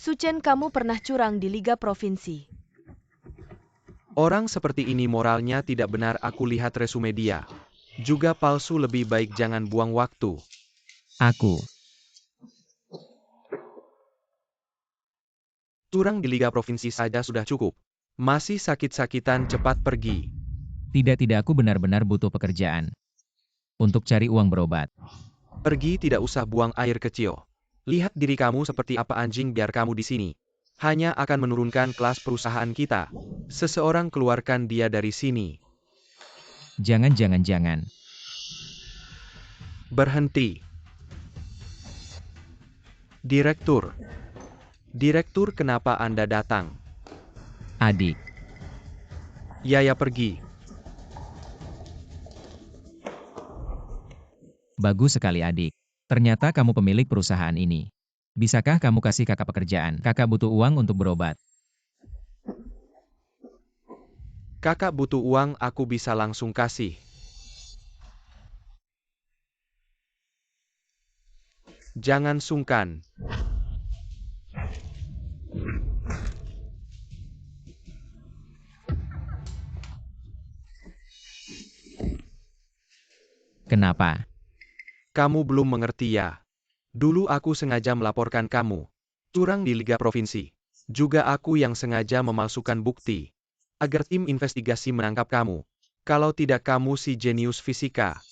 Suchen, kamu pernah curang di Liga Provinsi. Orang seperti ini moralnya tidak benar. Aku lihat resume dia. Juga palsu. Lebih baik jangan buang waktu. Aku. Curang di Liga Provinsi saja sudah cukup. Masih sakit-sakitan, cepat pergi. Tidak, aku benar-benar butuh pekerjaan. Untuk cari uang berobat. Pergi, tidak usah buang air kecil. Lihat diri kamu seperti apa anjing. Biar kamu di sini. Hanya akan menurunkan kelas perusahaan kita. Seseorang keluarkan dia dari sini. Jangan. Berhenti. Direktur. Direktur, kenapa Anda datang? Adik. Ya, pergi. Bagus sekali adik. Ternyata kamu pemilik perusahaan ini. Bisakah kamu kasih kakak pekerjaan? Kakak butuh uang untuk berobat. Kakak butuh uang, aku bisa langsung kasih. Jangan sungkan. Kenapa? Kamu belum mengerti ya? Dulu aku sengaja melaporkan kamu. Curang di Liga Provinsi. Juga aku yang sengaja memalsukan bukti. Agar tim investigasi menangkap kamu. Kalau tidak kamu si jenius fisika.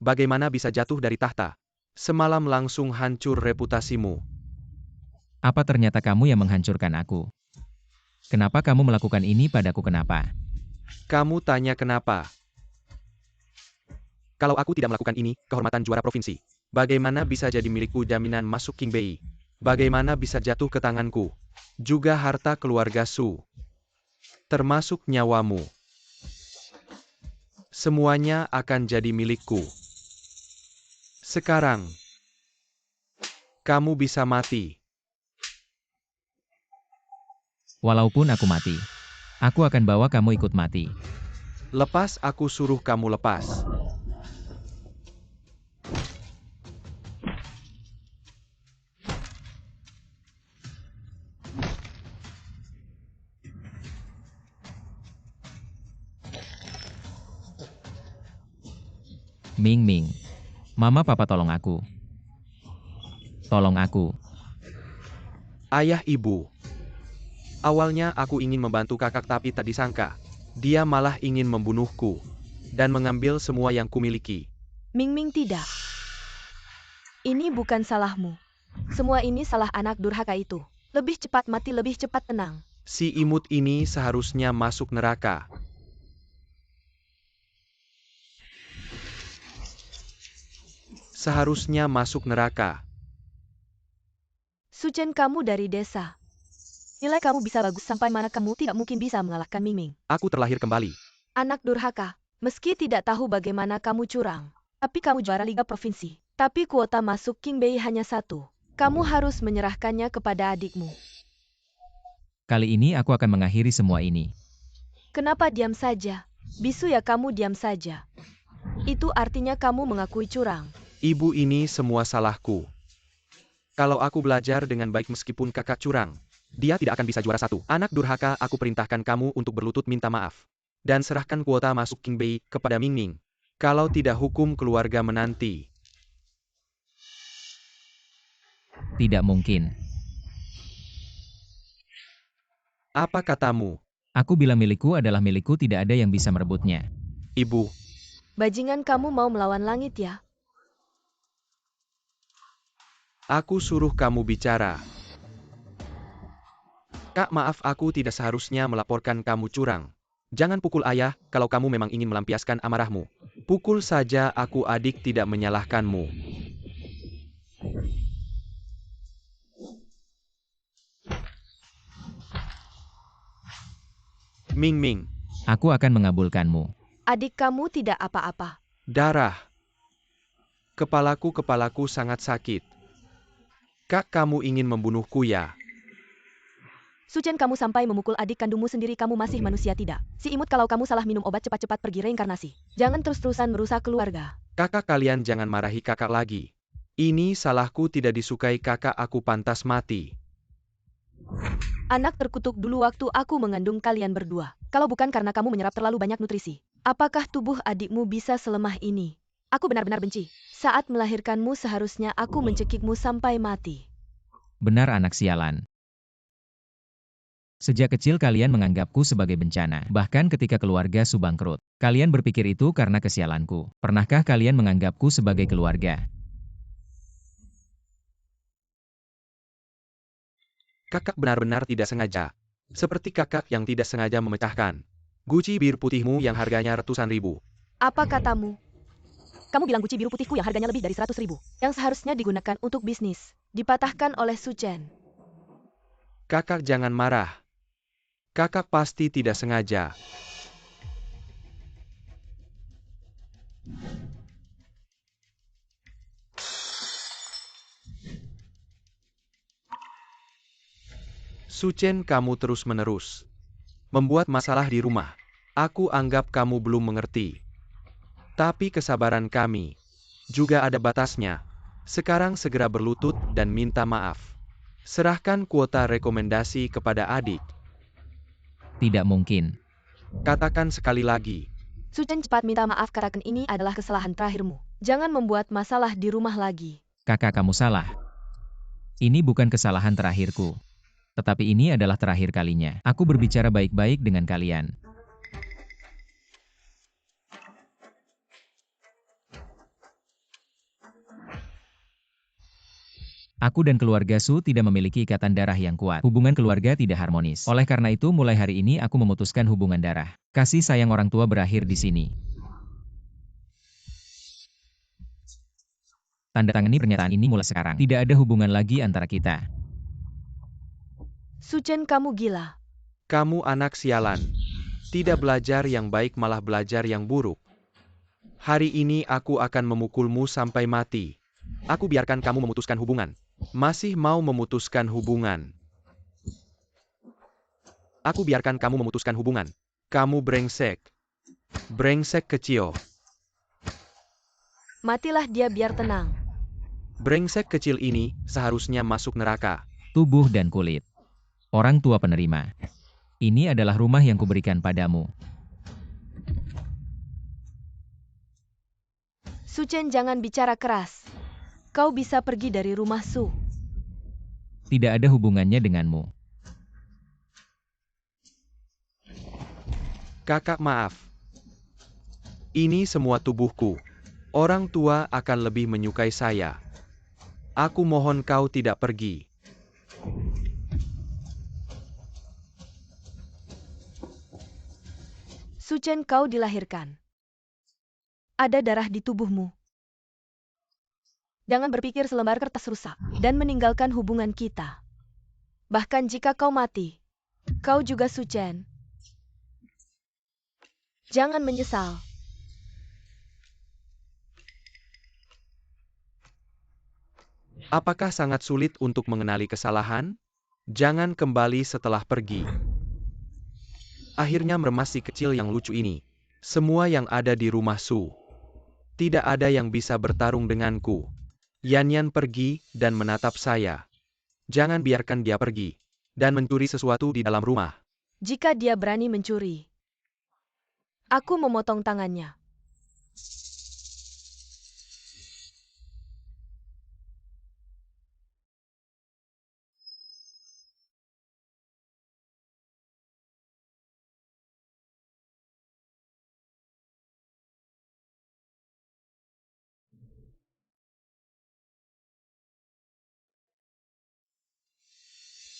Bagaimana bisa jatuh dari tahta? Semalam langsung hancur reputasimu. Apa ternyata kamu yang menghancurkan aku? Kenapa kamu melakukan ini padaku? Kenapa? Kamu tanya kenapa? Kalau aku tidak melakukan ini, kehormatan juara provinsi. Bagaimana bisa jadi milikku? Jaminan masuk King Bei. Bagaimana bisa jatuh ke tanganku? Juga harta keluarga Su. Termasuk nyawamu. Semuanya akan jadi milikku. Sekarang, kamu bisa mati. Walaupun aku mati, aku akan bawa kamu ikut mati. Lepas, aku suruh kamu lepas. Ming. Mama, papa, tolong aku. Tolong aku. Ayah, ibu. Awalnya aku ingin membantu kakak tapi tak disangka. Dia malah ingin membunuhku. Dan mengambil semua yang kumiliki. Ming, tidak. Ini bukan salahmu. Semua ini salah anak durhaka itu. Lebih cepat mati, lebih cepat tenang. Si imut ini seharusnya masuk neraka. Seharusnya masuk neraka. Suchen, kamu dari desa. Nilai kamu bisa bagus sampai mana kamu tidak mungkin bisa mengalahkan Ming. Aku terlahir kembali. Anak durhaka, meski tidak tahu bagaimana kamu curang, tapi kamu juara Liga Provinsi. Tapi kuota masuk King Bei hanya 1. Kamu harus menyerahkannya kepada adikmu. Kali ini aku akan mengakhiri semua ini. Kenapa diam saja? Bisu ya, kamu diam saja. Itu artinya kamu mengakui curang. Ibu, ini semua salahku. Kalau aku belajar dengan baik meskipun kakak curang, dia tidak akan bisa juara 1. Anak durhaka, aku perintahkan kamu untuk berlutut minta maaf. Dan serahkan kuota masuk King Bei kepada Ming. Kalau tidak, hukum keluarga menanti. Tidak mungkin. Apa katamu? Aku bilang milikku adalah milikku, tidak ada yang bisa merebutnya. Ibu. Bajingan, kamu mau melawan langit ya? Aku suruh kamu bicara. Kak, maaf, aku tidak seharusnya melaporkan kamu curang. Jangan pukul ayah, kalau kamu memang ingin melampiaskan amarahmu. Pukul saja aku, adik tidak menyalahkanmu. Ming. Aku akan mengabulkanmu. Adik kamu tidak apa-apa. Darah. Kepalaku sangat sakit. Kak, kamu ingin membunuhku ya? Suchen, kamu sampai memukul adik kandungmu sendiri. Kamu masih manusia tidak? Si imut, kalau kamu salah minum obat, cepat-cepat pergi reinkarnasi. Jangan terus-terusan merusak keluarga. Kakak, kalian jangan marahi kakak lagi. Ini salahku, tidak disukai kakak, aku pantas mati. Anak terkutuk dulu waktu aku mengandung kalian berdua. Kalau bukan karena kamu menyerap terlalu banyak nutrisi, apakah tubuh adikmu bisa selemah ini? Aku benar-benar benci. Saat melahirkanmu seharusnya aku mencekikmu sampai mati. Benar anak sialan. Sejak kecil kalian menganggapku sebagai bencana. Bahkan ketika keluarga Su bangkrut. Kalian berpikir itu karena kesialanku. Pernahkah kalian menganggapku sebagai keluarga? Kakak benar-benar tidak sengaja. Seperti kakak yang tidak sengaja memecahkan guci biru putihmu yang harganya ratusan ribu. Apa katamu? Kamu bilang guci biru putihku yang harganya lebih dari 100.000, yang seharusnya digunakan untuk bisnis, dipatahkan oleh Su Chen. Kakak jangan marah. Kakak pasti tidak sengaja. Su Chen, kamu terus-menerus membuat masalah di rumah. Aku anggap kamu belum mengerti. Tapi kesabaran kami juga ada batasnya. Sekarang segera berlutut dan minta maaf. Serahkan kuota rekomendasi kepada adik. Tidak mungkin. Katakan sekali lagi. Su Chen, cepat minta maaf, katakan ini adalah kesalahan terakhirmu. Jangan membuat masalah di rumah lagi. Kakak kamu salah. Ini bukan kesalahan terakhirku. Tetapi ini adalah terakhir kalinya. Aku berbicara baik-baik dengan kalian. Aku dan keluarga Su tidak memiliki ikatan darah yang kuat. Hubungan keluarga tidak harmonis. Oleh karena itu, mulai hari ini aku memutuskan hubungan darah. Kasih sayang orang tua berakhir di sini. Tanda tangani pernyataan ini mulai sekarang. Tidak ada hubungan lagi antara kita. Su Chen, kamu gila. Kamu anak sialan. Tidak belajar yang baik malah belajar yang buruk. Hari ini aku akan memukulmu sampai mati. Aku biarkan kamu memutuskan hubungan. Masih mau memutuskan hubungan. Aku biarkan kamu memutuskan hubungan. Kamu brengsek. Brengsek kecil. Matilah dia biar tenang. Brengsek kecil ini seharusnya masuk neraka. Tubuh dan kulit. Orang tua penerima. Ini adalah rumah yang kuberikan padamu. Su Chen, jangan bicara keras. Kau bisa pergi dari rumah Su. Tidak ada hubungannya denganmu. Kakak maaf. Ini semua tubuhku. Orang tua akan lebih menyukai saya. Aku mohon kau tidak pergi. Su Chen, kau dilahirkan. Ada darah di tubuhmu. Jangan berpikir selembar kertas rusak dan meninggalkan hubungan kita. Bahkan jika kau mati, kau juga Su Chen. Jangan menyesal. Apakah sangat sulit untuk mengenali kesalahan? Jangan kembali setelah pergi. Akhirnya mermas si kecil yang lucu ini. Semua yang ada di rumah Su. Tidak ada yang bisa bertarung denganku. Yan Yan pergi dan menatap saya. Jangan biarkan dia pergi dan mencuri sesuatu di dalam rumah. Jika dia berani mencuri, aku memotong tangannya.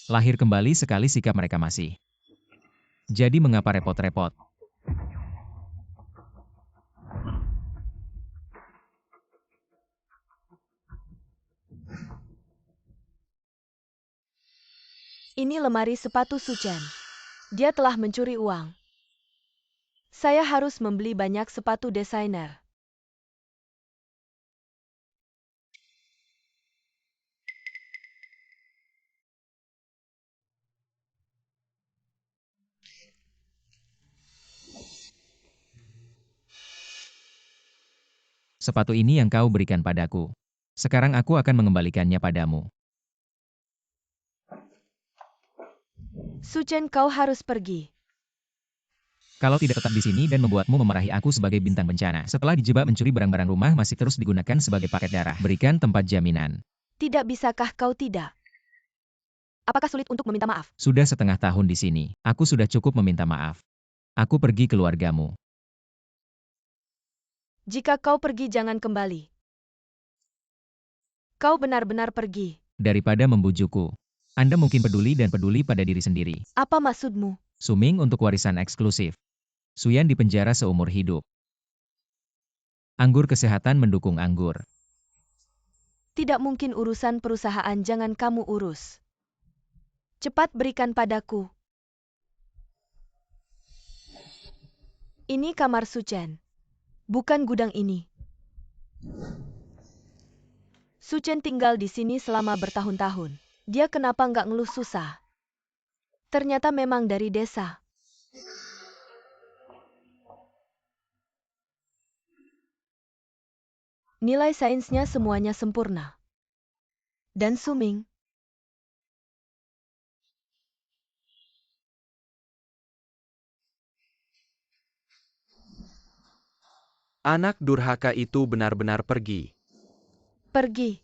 Lahir kembali sekali sikap mereka masih. Jadi mengapa repot-repot? Ini lemari sepatu Su Chen. Dia telah mencuri uang. Saya harus membeli banyak sepatu desainer. Sepatu ini yang kau berikan padaku. Sekarang aku akan mengembalikannya padamu. Suchen, kau harus pergi. Kalau tidak tetap di sini dan membuatmu memarahi aku sebagai bintang bencana. Setelah dijebak mencuri barang-barang rumah masih terus digunakan sebagai paket darah. Berikan tempat jaminan. Tidak bisakah kau tidak? Apakah sulit untuk meminta maaf? Sudah setengah tahun di sini. Aku sudah cukup meminta maaf. Aku pergi keluargamu. Jika kau pergi jangan kembali. Kau benar-benar pergi. Daripada membujukku. Anda mungkin peduli dan peduli pada diri sendiri. Apa maksudmu? Suming untuk warisan eksklusif. Suyan dipenjara seumur hidup. Anggur kesehatan mendukung anggur. Tidak mungkin urusan perusahaan jangan kamu urus. Cepat berikan padaku. Ini kamar Suchen. Bukan gudang ini. Suchen tinggal di sini selama bertahun-tahun. Dia kenapa nggak ngeluh susah? Ternyata memang dari desa. Nilai sainsnya semuanya sempurna. Dan Suming. Anak durhaka itu benar-benar pergi. Pergi.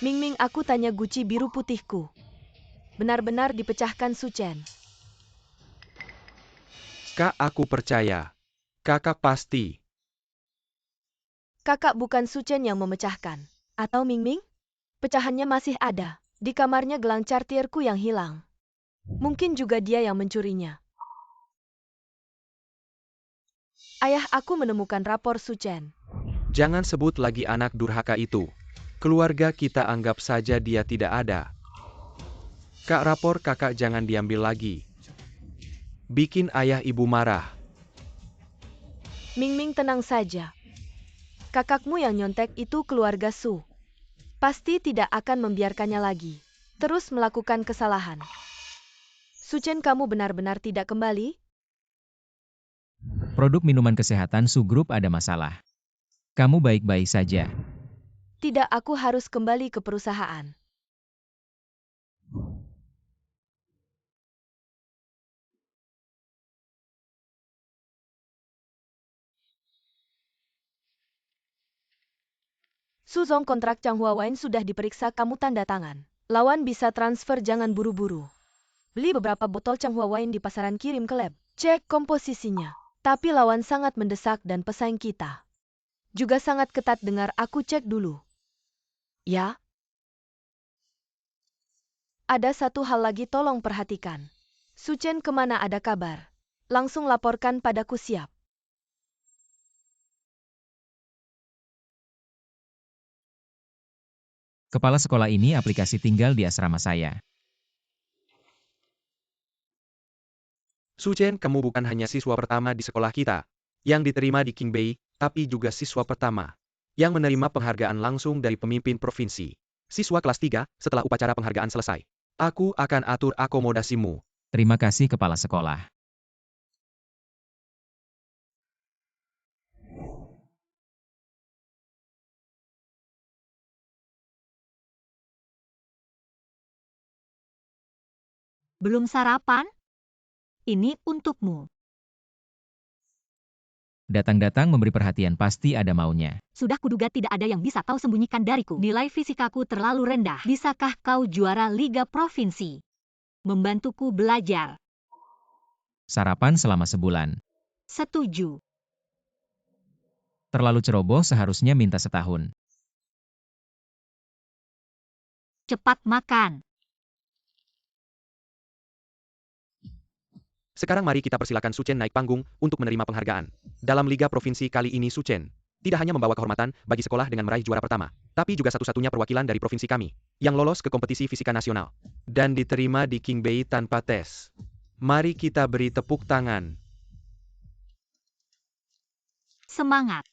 Ming, aku tanya guci biru putihku. Benar-benar dipecahkan Suchen. Kak, aku percaya. Kakak pasti. Kakak bukan Suchen yang memecahkan. Atau Ming? Pecahannya masih ada. Di kamarnya gelang cartierku yang hilang. Mungkin juga dia yang mencurinya. Ayah aku menemukan rapor Suchen. Jangan sebut lagi anak durhaka itu. Keluarga kita anggap saja dia tidak ada. Kak, rapor kakak jangan diambil lagi. Bikin ayah ibu marah. Ming, tenang saja. Kakakmu yang nyontek itu keluarga Su. Pasti tidak akan membiarkannya lagi. Terus melakukan kesalahan. Suchen, kamu benar-benar tidak kembali? Produk minuman kesehatan Su Group ada masalah. Kamu baik-baik saja. Tidak, aku harus kembali ke perusahaan. Suzong, kontrak Chang Huawain sudah diperiksa, kamu tanda tangan. Lawan bisa transfer, jangan buru-buru. Beli beberapa botol Chang Huawain di pasaran, kirim ke lab. Cek komposisinya. Tapi lawan sangat mendesak dan pesaing kita juga sangat ketat, dengar aku cek dulu. Ya? Ada satu hal lagi, tolong perhatikan. Suchen kemana ada kabar? Langsung laporkan padaku, siap. Kepala sekolah ini aplikasi tinggal di asrama saya. Suchen, kamu bukan hanya siswa pertama di sekolah kita yang diterima di Qingbei, tapi juga siswa pertama yang menerima penghargaan langsung dari pemimpin provinsi. Siswa kelas 3, setelah upacara penghargaan selesai, aku akan atur akomodasimu. Terima kasih kepala sekolah. Belum sarapan? Ini untukmu. Datang-datang memberi perhatian pasti ada maunya. Sudah kuduga tidak ada yang bisa kau sembunyikan dariku. Nilai fisikaku terlalu rendah. Bisakah kau juara Liga Provinsi? Membantuku belajar. Sarapan selama sebulan. Setuju. Terlalu ceroboh, seharusnya minta setahun. Cepat makan. Sekarang mari kita persilakan Suchen naik panggung untuk menerima penghargaan. Dalam Liga Provinsi kali ini Suchen tidak hanya membawa kehormatan bagi sekolah dengan meraih juara pertama, tapi juga satu-satunya perwakilan dari provinsi kami yang lolos ke kompetisi fisika nasional dan diterima di Qingbei tanpa tes. Mari kita beri tepuk tangan. Semangat.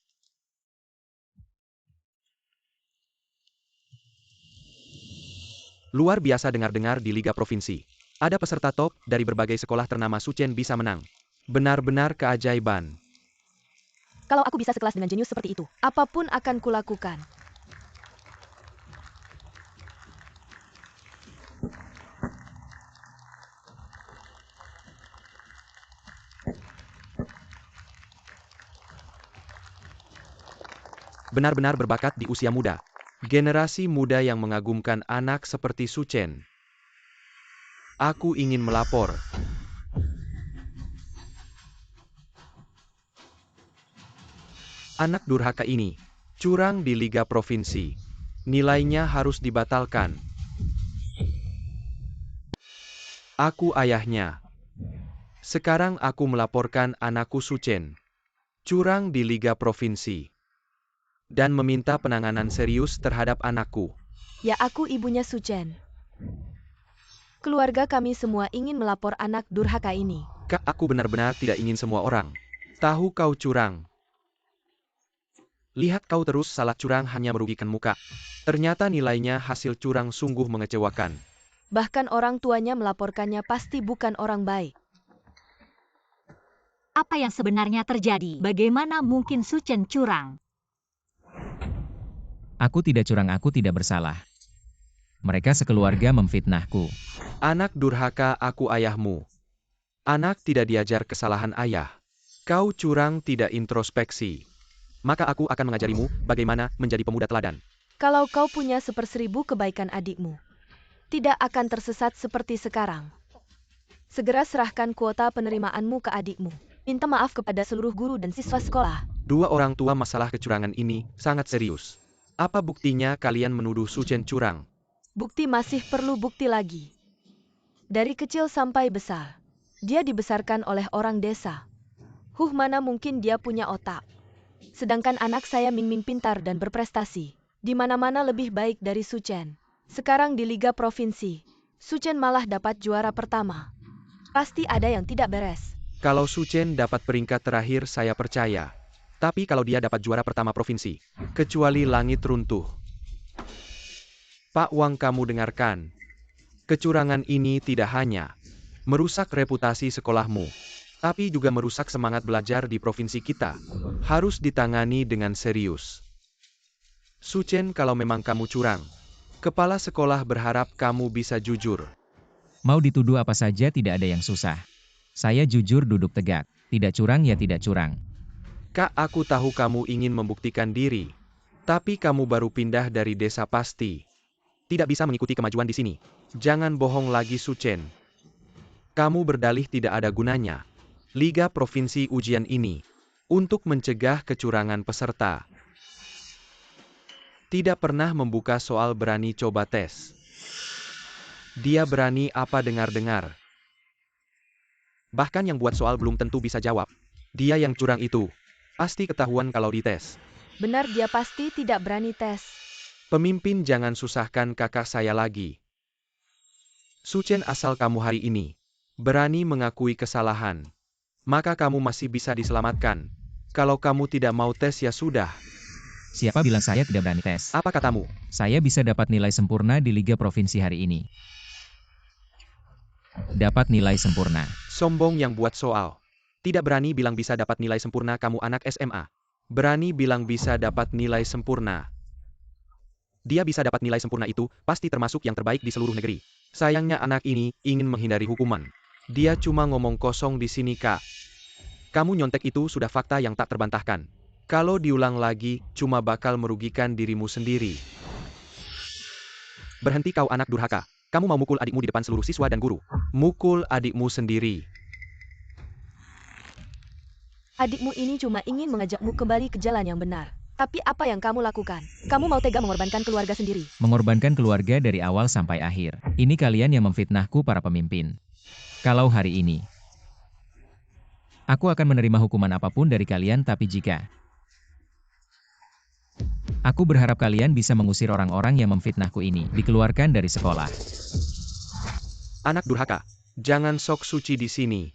Luar biasa, dengar-dengar di Liga Provinsi ada peserta top dari berbagai sekolah ternama Suchen bisa menang. Benar-benar keajaiban. Kalau aku bisa sekelas dengan jenius seperti itu, apapun akan kulakukan. benar-benar berbakat di usia muda. Generasi muda yang mengagumkan anak seperti Su Chen. Aku ingin melapor. Anak durhaka ini, curang di Liga Provinsi. Nilainya harus dibatalkan. Aku ayahnya. Sekarang aku melaporkan anakku Su Chen. Curang di Liga Provinsi. Dan meminta penanganan serius terhadap anakku. Ya, aku ibunya Su Chen. Keluarga kami semua ingin melapor anak durhaka ini. Kak, aku benar-benar tidak ingin semua orang tahu kau curang. Lihat kau terus salah, curang hanya merugikan muka. Ternyata nilainya hasil curang sungguh mengecewakan. Bahkan orang tuanya melaporkannya pasti bukan orang baik. Apa yang sebenarnya terjadi? Bagaimana mungkin Su Chen curang? Aku tidak curang, aku tidak bersalah. Mereka sekeluarga memfitnahku. Anak durhaka, aku ayahmu. Anak tidak diajar kesalahan ayah. Kau curang, tidak introspeksi. Maka aku akan mengajarimu bagaimana menjadi pemuda teladan. Kalau kau punya 1/1000 kebaikan adikmu, tidak akan tersesat seperti sekarang. Segera serahkan kuota penerimaanmu ke adikmu. Minta maaf kepada seluruh guru dan siswa sekolah. Dua orang tua, masalah kecurangan ini sangat serius. Apa buktinya kalian menuduh Su Chen curang? Bukti masih perlu bukti lagi. Dari kecil sampai besar, dia dibesarkan oleh orang desa. Mana mungkin dia punya otak. Sedangkan anak saya Ming pintar dan berprestasi. Di mana-mana lebih baik dari Su Chen. Sekarang di Liga Provinsi, Su Chen malah dapat juara pertama. Pasti ada yang tidak beres. Kalau Su Chen dapat peringkat terakhir saya percaya. Tapi kalau dia dapat juara pertama provinsi, kecuali langit runtuh. Pak Wang, kamu dengarkan. Kecurangan ini tidak hanya merusak reputasi sekolahmu, tapi juga merusak semangat belajar di provinsi kita. Harus ditangani dengan serius. Su Chen, kalau memang kamu curang, kepala sekolah berharap kamu bisa jujur. Mau dituduh apa saja tidak ada yang susah. Saya jujur duduk tegak. Tidak curang ya tidak curang. Kak, aku tahu kamu ingin membuktikan diri. Tapi kamu baru pindah dari desa, pasti tidak bisa mengikuti kemajuan di sini. Jangan bohong lagi Su Chen. Kamu berdalih tidak ada gunanya. Liga Provinsi ujian ini untuk mencegah kecurangan peserta. Tidak pernah membuka soal, berani coba tes. Dia berani apa dengar-dengar. Bahkan yang buat soal belum tentu bisa jawab. Dia yang curang itu pasti ketahuan kalau dites. Benar, dia pasti tidak berani tes. Pemimpin, jangan susahkan kakak saya lagi. Su Chen, asal kamu hari ini berani mengakui kesalahan, maka kamu masih bisa diselamatkan. Kalau kamu tidak mau tes ya sudah. Siapa bilang saya tidak berani tes? Apa katamu? Saya bisa dapat nilai sempurna di Liga Provinsi hari ini. Dapat nilai sempurna. Sombong yang buat soal. Tidak berani bilang bisa dapat nilai sempurna, kamu anak SMA. Berani bilang bisa dapat nilai sempurna. Dia bisa dapat nilai sempurna itu pasti termasuk yang terbaik di seluruh negeri. Sayangnya anak ini ingin menghindari hukuman. Dia cuma ngomong kosong di sini, Kak. Kamu nyontek itu sudah fakta yang tak terbantahkan. Kalau diulang lagi, cuma bakal merugikan dirimu sendiri. Berhenti kau anak durhaka. Kamu mau mukul adikmu di depan seluruh siswa dan guru. Mukul adikmu sendiri. Adikmu ini cuma ingin mengajakmu kembali ke jalan yang benar. Tapi apa yang kamu lakukan? Kamu mau tega mengorbankan keluarga sendiri. Mengorbankan keluarga dari awal sampai akhir. Ini kalian yang memfitnahku, para pemimpin. Kalau hari ini aku akan menerima hukuman apapun dari kalian, tapi jika aku berharap kalian bisa mengusir orang-orang yang memfitnahku ini, dikeluarkan dari sekolah. Anak durhaka, jangan sok suci di sini.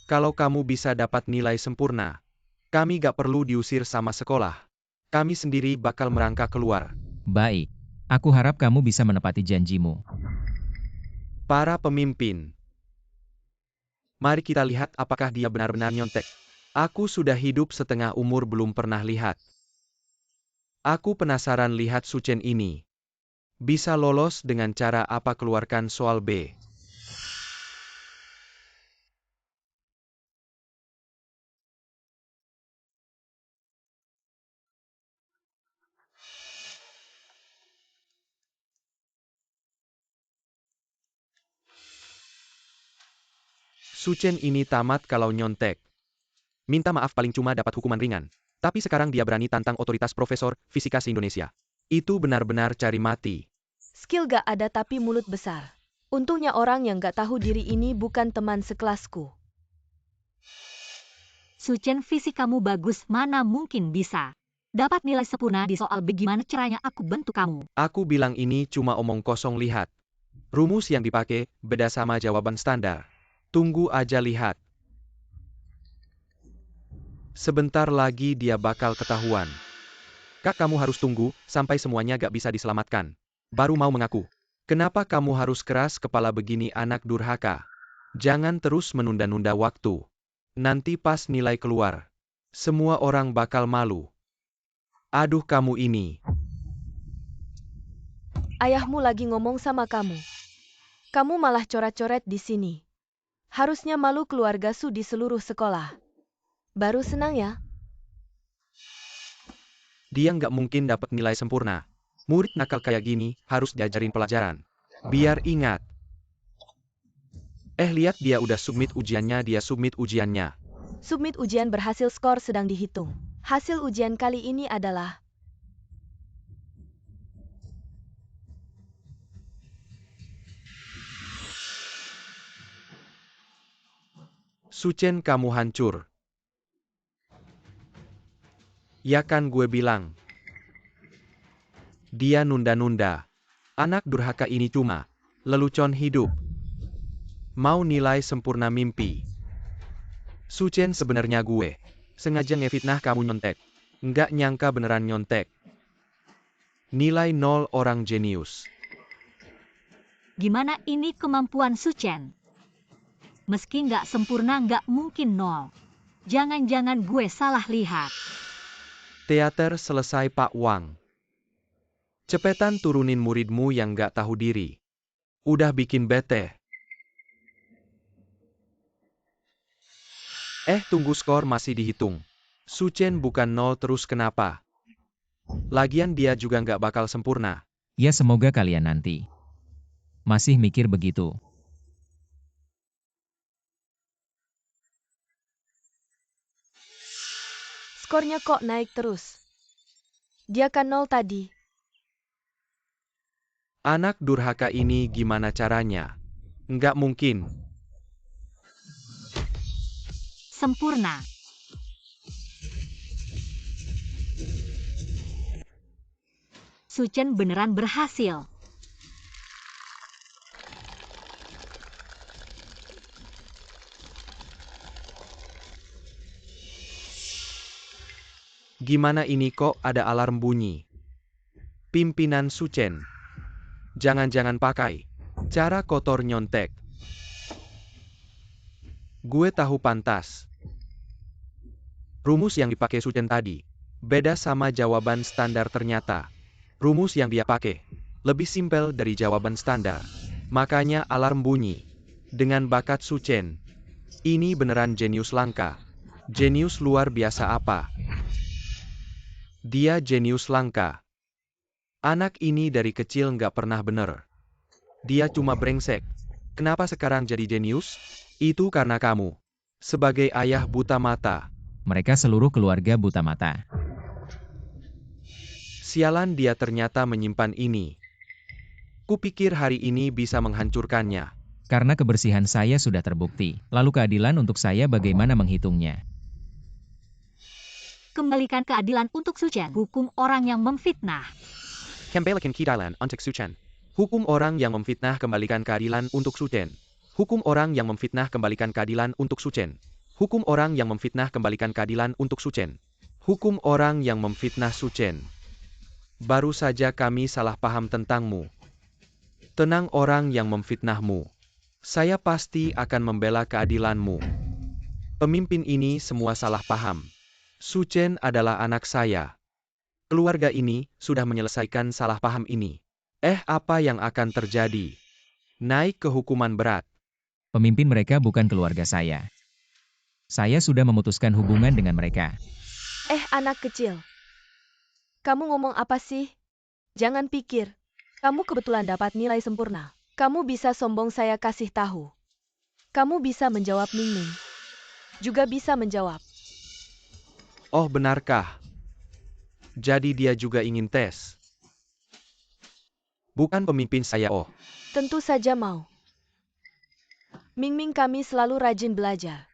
Kalau kamu bisa dapat nilai sempurna, kami gak perlu diusir sama sekolah. Kami sendiri bakal merangkak keluar. Baik, aku harap kamu bisa menepati janjimu. Para pemimpin, mari kita lihat apakah dia benar-benar nyontek. Aku sudah hidup setengah umur belum pernah lihat. Aku penasaran lihat Su Chen ini. Bisa lolos dengan cara apa, keluarkan soal B. Su Chen ini tamat kalau nyontek. Minta maaf paling cuma dapat hukuman ringan. Tapi sekarang dia berani tantang otoritas Profesor Fisika se-Indonesia. Itu benar-benar cari mati. Skill gak ada tapi mulut besar. Untungnya orang yang gak tahu diri ini bukan teman sekelasku. Su Chen, fisikamu bagus, mana mungkin bisa dapat nilai sempurna di soal bagaimana caranya aku bantu kamu. Aku bilang ini cuma omong kosong, lihat. Rumus yang dipakai beda sama jawaban standar. Tunggu aja lihat. Sebentar lagi dia bakal ketahuan. Kak, kamu harus tunggu sampai semuanya gak bisa diselamatkan. Baru mau mengaku. Kenapa kamu harus keras kepala begini, anak durhaka? Jangan terus menunda-nunda waktu. Nanti pas nilai keluar, semua orang bakal malu. Aduh, kamu ini. Ayahmu lagi ngomong sama kamu. Kamu malah coret-coret di sini. Harusnya malu keluarga Su di seluruh sekolah. Baru senang ya? Dia nggak mungkin dapat nilai sempurna. Murid nakal kayak gini harus diajarin pelajaran. Biar ingat. Lihat dia udah submit ujiannya, Submit ujian berhasil, skor sedang dihitung. Hasil ujian kali ini adalah Su Chen, kamu hancur. Ya kan gue bilang. Dia nunda-nunda. Anak durhaka ini cuma lelucon hidup. Mau nilai sempurna mimpi. Su Chen, sebenarnya gue sengaja ngefitnah kamu nyontek. Nggak nyangka beneran nyontek. Nilai 0, orang jenius. Gimana ini kemampuan Su Chen? Meski nggak sempurna nggak mungkin 0. Jangan-jangan gue salah lihat. Teater selesai, Pak Wang. Cepetan turunin muridmu yang nggak tahu diri. Udah bikin bete. Tunggu, skor masih dihitung. Su Chen bukan 0 terus kenapa? Lagian dia juga nggak bakal sempurna. Ya semoga kalian nanti masih mikir begitu. skornya kok naik terus. Dia kan 0 tadi. Anak durhaka ini gimana caranya? Nggak mungkin. Sempurna. Su Chen beneran berhasil. Gimana ini kok ada alarm bunyi? Pimpinan Su Chen. Jangan-jangan pakai cara kotor nyontek. Gue tahu pantas. Rumus yang dipakai Su Chen tadi beda sama jawaban standar ternyata. Rumus yang dia pakai lebih simpel dari jawaban standar. Makanya alarm bunyi. Dengan bakat Su Chen, ini beneran jenius langka. Jenius luar biasa apa? Dia jenius langka. Anak ini dari kecil nggak pernah bener. Dia cuma brengsek. Kenapa sekarang jadi jenius? Itu karena kamu. Sebagai ayah buta mata. Mereka seluruh keluarga buta mata. Sialan, dia ternyata menyimpan ini. Kupikir hari ini bisa menghancurkannya. Karena kebersihan saya sudah terbukti. Lalu keadilan untuk saya bagaimana menghitungnya? Kembalikan keadilan untuk Su Chen. Hukum orang yang memfitnah. Kembalikan keadilan untuk Su Chen. Hukum orang yang memfitnah, kembalikan keadilan untuk Su Chen. Hukum orang yang memfitnah, kembalikan keadilan untuk Su Chen. Hukum orang yang memfitnah, kembalikan keadilan untuk Su Chen. Hukum orang yang memfitnah Su Chen. Baru saja kami salah paham tentangmu. Tenang, orang yang memfitnahmu. Saya pasti akan membela keadilanmu. Pemimpin ini semua salah paham. Su Chen adalah anak saya. Keluarga ini sudah menyelesaikan salah paham ini. Apa yang akan terjadi? Naik ke hukuman berat. Pemimpin mereka bukan keluarga saya. Saya sudah memutuskan hubungan dengan mereka. Anak kecil. Kamu ngomong apa sih? Jangan pikir. Kamu kebetulan dapat nilai sempurna. Kamu bisa sombong, saya kasih tahu. Kamu bisa menjawab Mingming. Juga bisa menjawab. Oh benarkah? Jadi dia juga ingin tes. Bukan pemimpin saya oh. Tentu saja mau. Mingming kami selalu rajin belajar.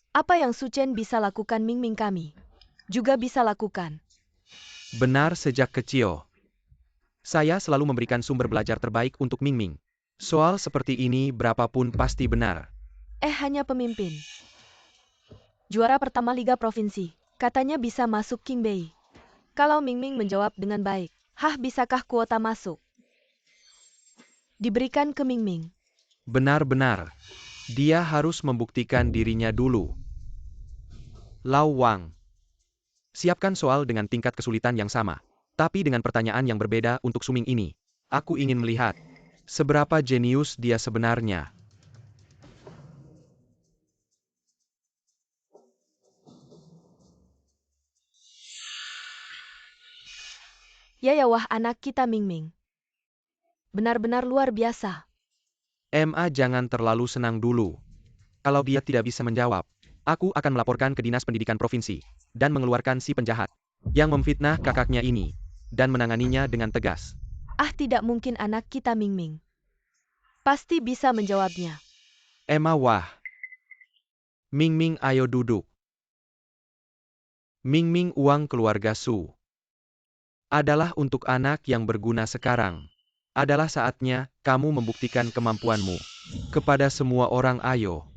Apa yang Suchen bisa lakukan Mingming kami juga bisa lakukan. Benar sejak kecil. Saya selalu memberikan sumber belajar terbaik untuk Mingming. Soal seperti ini berapapun pasti benar. Hanya pemimpin. Juara pertama Liga Provinsi. Katanya bisa masuk King Bei. Kalau Mingming menjawab dengan baik, bisakah kuota masuk? Diberikan ke Mingming. Benar-benar. Dia harus membuktikan dirinya dulu. Lau Wang. Siapkan soal dengan tingkat kesulitan yang sama. Tapi dengan pertanyaan yang berbeda untuk Suming ini. Aku ingin melihat seberapa jenius dia sebenarnya. Ya wah anak kita Mingming. Benar-benar luar biasa. MA jangan terlalu senang dulu. Kalau dia tidak bisa menjawab, aku akan melaporkan ke Dinas Pendidikan Provinsi dan mengeluarkan si penjahat yang memfitnah kakaknya ini dan menanganinya dengan tegas. Tidak mungkin anak kita Mingming. Pasti bisa menjawabnya. Emma wah. Mingming ayo duduk. Mingming uang keluarga Su adalah untuk anak yang berguna sekarang. Adalah saatnya kamu membuktikan kemampuanmu kepada semua orang ayo.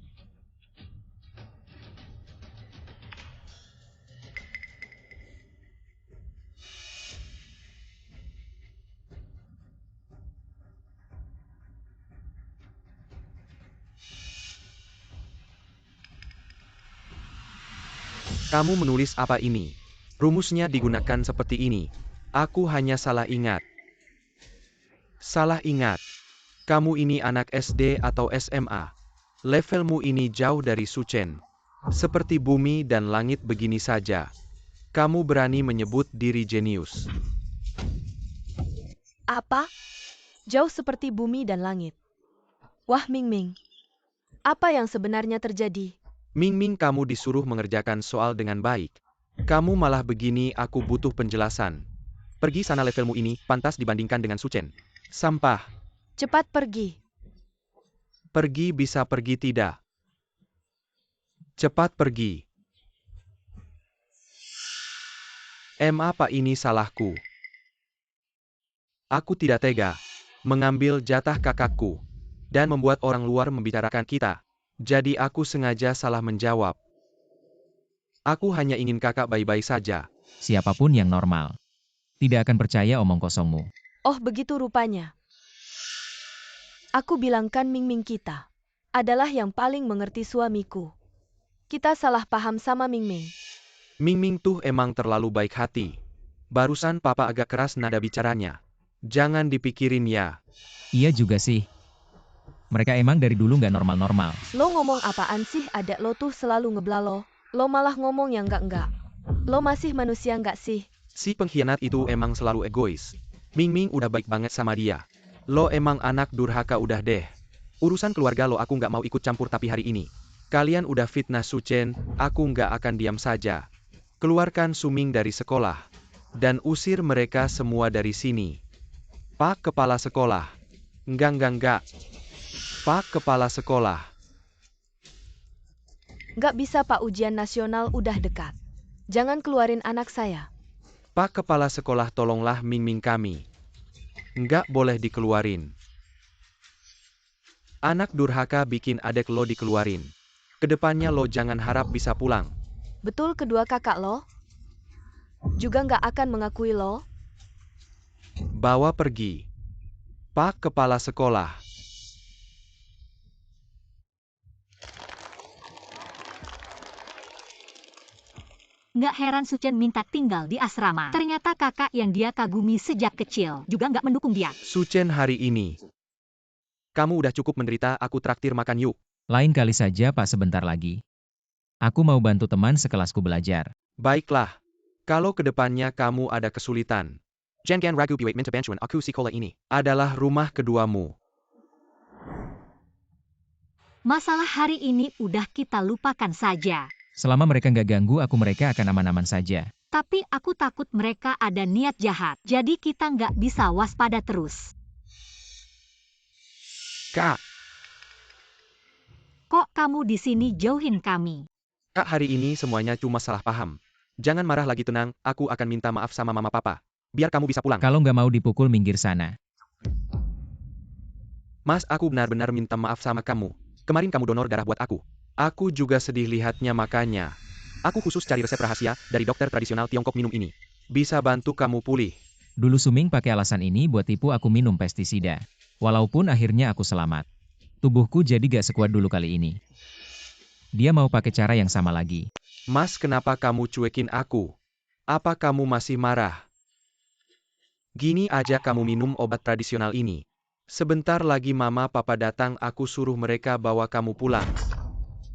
Kamu menulis apa ini? Rumusnya digunakan seperti ini. Aku hanya salah ingat. Salah ingat. Kamu ini anak SD atau SMA. Levelmu ini jauh dari Suchen. Seperti bumi dan langit begini saja. Kamu berani menyebut diri jenius. Apa? Jauh seperti bumi dan langit. Wah Mingming. Apa yang sebenarnya terjadi? Mingming kamu disuruh mengerjakan soal dengan baik. Kamu malah begini aku butuh penjelasan. Pergi sana levelmu ini pantas dibandingkan dengan Suchen. Sampah. Cepat pergi. Pergi bisa pergi tidak. Cepat pergi. Apa ini salahku? Aku tidak tega mengambil jatah kakakku dan membuat orang luar membicarakan kita. Jadi aku sengaja salah menjawab. Aku hanya ingin kakak baik-baik saja. Siapapun yang normal tidak akan percaya omong kosongmu. Oh begitu rupanya. Aku bilangkan Mingming kita adalah yang paling mengerti suamiku. Kita salah paham sama Mingming. Mingming tuh emang terlalu baik hati. Barusan papa agak keras nada bicaranya. Jangan dipikirin ya. Iya juga sih. Mereka emang dari dulu nggak normal-normal. Lo ngomong apaan sih adek lo tuh selalu ngeblalo. Lo malah ngomong yang enggak. Lo masih manusia nggak sih? Si pengkhianat itu emang selalu egois. Mingming udah baik banget sama dia. Lo emang anak durhaka udah deh. Urusan keluarga lo aku nggak mau ikut campur tapi hari ini. Kalian udah fitnah Suchen, aku nggak akan diam saja. Keluarkan Suming dari sekolah. Dan usir mereka semua dari sini. Pak Kepala Sekolah. Enggak. Pak Kepala Sekolah. Nggak bisa Pak, ujian nasional udah dekat. Jangan keluarin anak saya. Pak Kepala Sekolah tolonglah Mingming kami. Nggak boleh dikeluarin. Anak durhaka bikin adek lo dikeluarin. Kedepannya lo jangan harap bisa pulang. Betul kedua kakak lo? Juga nggak akan mengakui lo? Bawa pergi. Pak Kepala Sekolah. Nggak heran Suchen minta tinggal di asrama. Ternyata kakak yang dia kagumi sejak kecil juga nggak mendukung dia. Suchen hari ini. Kamu udah cukup menderita, aku traktir makan yuk. Lain kali saja Pak, sebentar lagi. Aku mau bantu teman sekelasku belajar. Baiklah. Kalau kedepannya kamu ada kesulitan. Jangan ragu buat minta bantuan aku, sekolah ini adalah rumah keduamu. Masalah hari ini udah kita lupakan saja. Selama mereka nggak ganggu aku, mereka akan aman-aman saja. Tapi aku takut mereka ada niat jahat. Jadi kita nggak bisa waspada terus. Kak, Kok kamu di sini jauhin kami? Kak, hari ini semuanya cuma salah paham. Jangan marah lagi, tenang, aku akan minta maaf sama mama papa. Biar kamu bisa pulang. Kalau nggak mau dipukul, minggir sana. Mas, aku benar-benar minta maaf sama kamu. Kemarin kamu donor darah buat aku. Aku juga sedih lihatnya, makanya aku khusus cari resep rahasia dari dokter tradisional Tiongkok minum ini. Bisa bantu kamu pulih. Dulu Suming pakai alasan ini buat tipu aku minum pestisida. Walaupun akhirnya aku selamat. Tubuhku jadi gak sekuat dulu kali ini. Dia mau pakai cara yang sama lagi. Mas, kenapa kamu cuekin aku? Apa kamu masih marah? Gini aja, kamu minum obat tradisional ini. Sebentar lagi mama papa datang, aku suruh mereka bawa kamu pulang.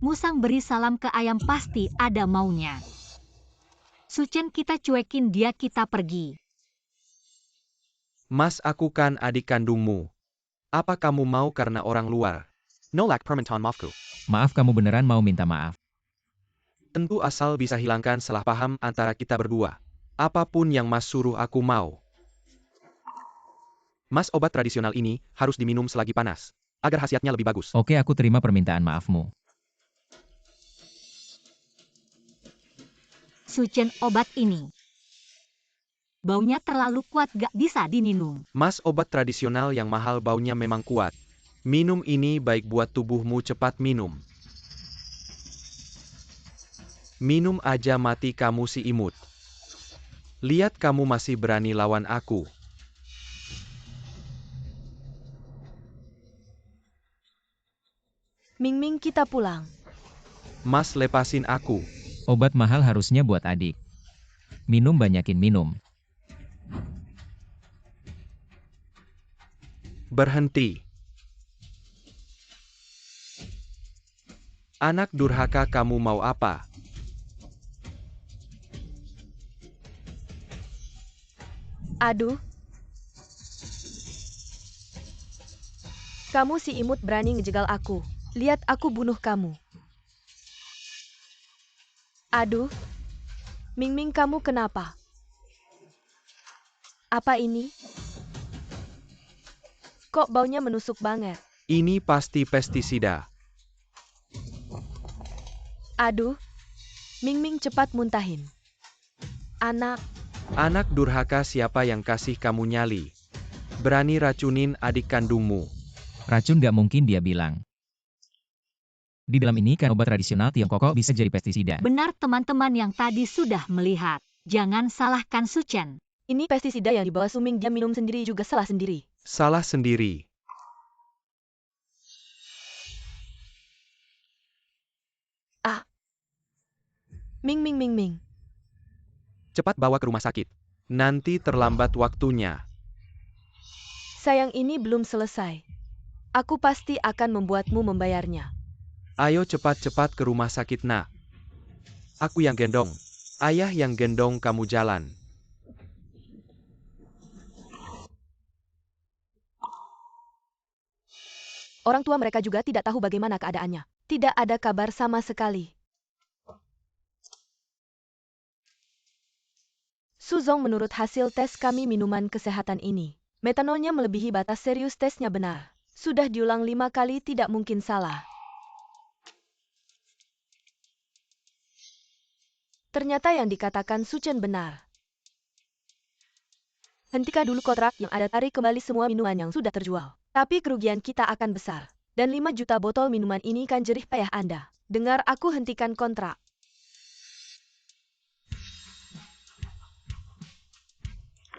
Musang beri salam ke ayam pasti ada maunya. Sucen, kita cuekin dia, kita pergi. Mas, aku kan adik kandungmu. Apa kamu mau karena orang luar? Nolak permintaan maafku. Maaf, kamu beneran mau minta maaf? Tentu, asal bisa hilangkan salah paham antara kita berdua. Apapun yang Mas suruh aku mau. Mas, obat tradisional ini harus diminum selagi panas, agar khasiatnya lebih bagus. Oke, aku terima permintaan maafmu. Sucen, obat ini baunya terlalu kuat, gak bisa diminum. Mas, obat tradisional yang mahal baunya memang kuat. Minum ini baik buat tubuhmu, cepat minum. Minum aja, mati kamu si imut. Lihat kamu masih berani lawan aku. Ming-Ming, kita pulang. Mas, lepasin aku. Obat mahal harusnya buat adik. Minum, banyakin minum. Berhenti. Anak durhaka, kamu mau apa? Aduh. Kamu si imut berani ngejegal aku. Lihat aku bunuh kamu. Aduh. Ming-Ming, kamu kenapa? Apa ini? Kok baunya menusuk banget? Ini pasti pestisida. Aduh. Ming-Ming, cepat muntahin. Anak durhaka, siapa yang kasih kamu nyali? Berani racunin adik kandungmu. Racun gak mungkin, dia bilang. Di dalam ini kan obat tradisional Tiongkok, kok bisa jadi pestisida. Benar, teman-teman yang tadi sudah melihat. Jangan salahkan Sucen. Ini pestisida yang dibawa Suming, dia minum sendiri juga salah sendiri. Salah sendiri. Ming-Ming. Cepat bawa ke rumah sakit. Nanti terlambat waktunya. Sayang, ini belum selesai. Aku pasti akan membuatmu membayarnya. Ayo cepat-cepat ke rumah sakit, nak. Aku yang gendong. Ayah yang gendong kamu jalan. Orang tua mereka juga tidak tahu bagaimana keadaannya. Tidak ada kabar sama sekali. Suzong, menurut hasil tes kami minuman kesehatan ini, metanolnya melebihi batas serius, tesnya benar. Sudah diulang 5 kali, tidak mungkin salah. Ternyata yang dikatakan Sucen benar. Hentikan dulu kontrak yang ada, tarik kembali semua minuman yang sudah terjual. Tapi kerugian kita akan besar. Dan 5 juta botol minuman ini kan jerih payah Anda. Dengar aku, hentikan kontrak.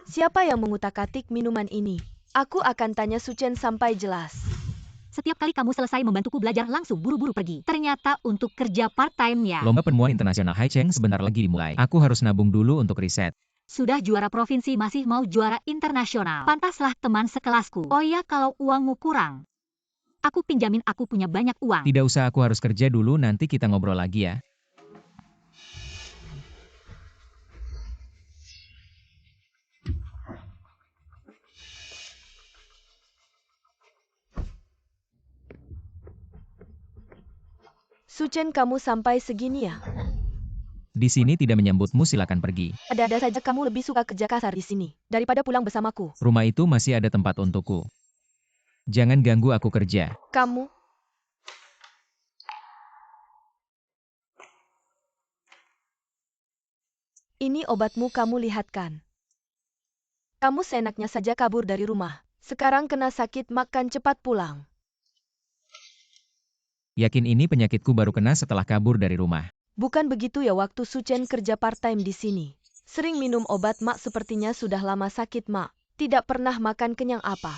Siapa yang mengutak-atik minuman ini? Aku akan tanya Sucen sampai jelas. Setiap kali kamu selesai membantuku belajar, langsung buru-buru pergi. Ternyata untuk kerja part-time ya. Lomba penemuan internasional Haicheng sebentar lagi dimulai. Aku harus nabung dulu untuk riset. Sudah juara provinsi masih mau juara internasional. Pantaslah teman sekelasku. Oh ya, kalau uangmu kurang, aku pinjamin, aku punya banyak uang. Tidak usah, aku harus kerja dulu, nanti kita ngobrol lagi ya. Suchen, kamu sampai segini ya? Di sini tidak menyambutmu, silakan pergi. Ada-ada saja kamu lebih suka kerja kasar di sini, daripada pulang bersamaku. Rumah itu masih ada tempat untukku. Jangan ganggu aku kerja. Kamu... Ini obatmu, kamu lihat kan? Kamu seenaknya saja kabur dari rumah. Sekarang kena sakit, makan cepat pulang. Yakin ini penyakitku baru kena setelah kabur dari rumah. Bukan begitu ya, waktu Suchen kerja part-time di sini. Sering minum obat, Mak, sepertinya sudah lama sakit, Mak. Tidak pernah makan kenyang apa.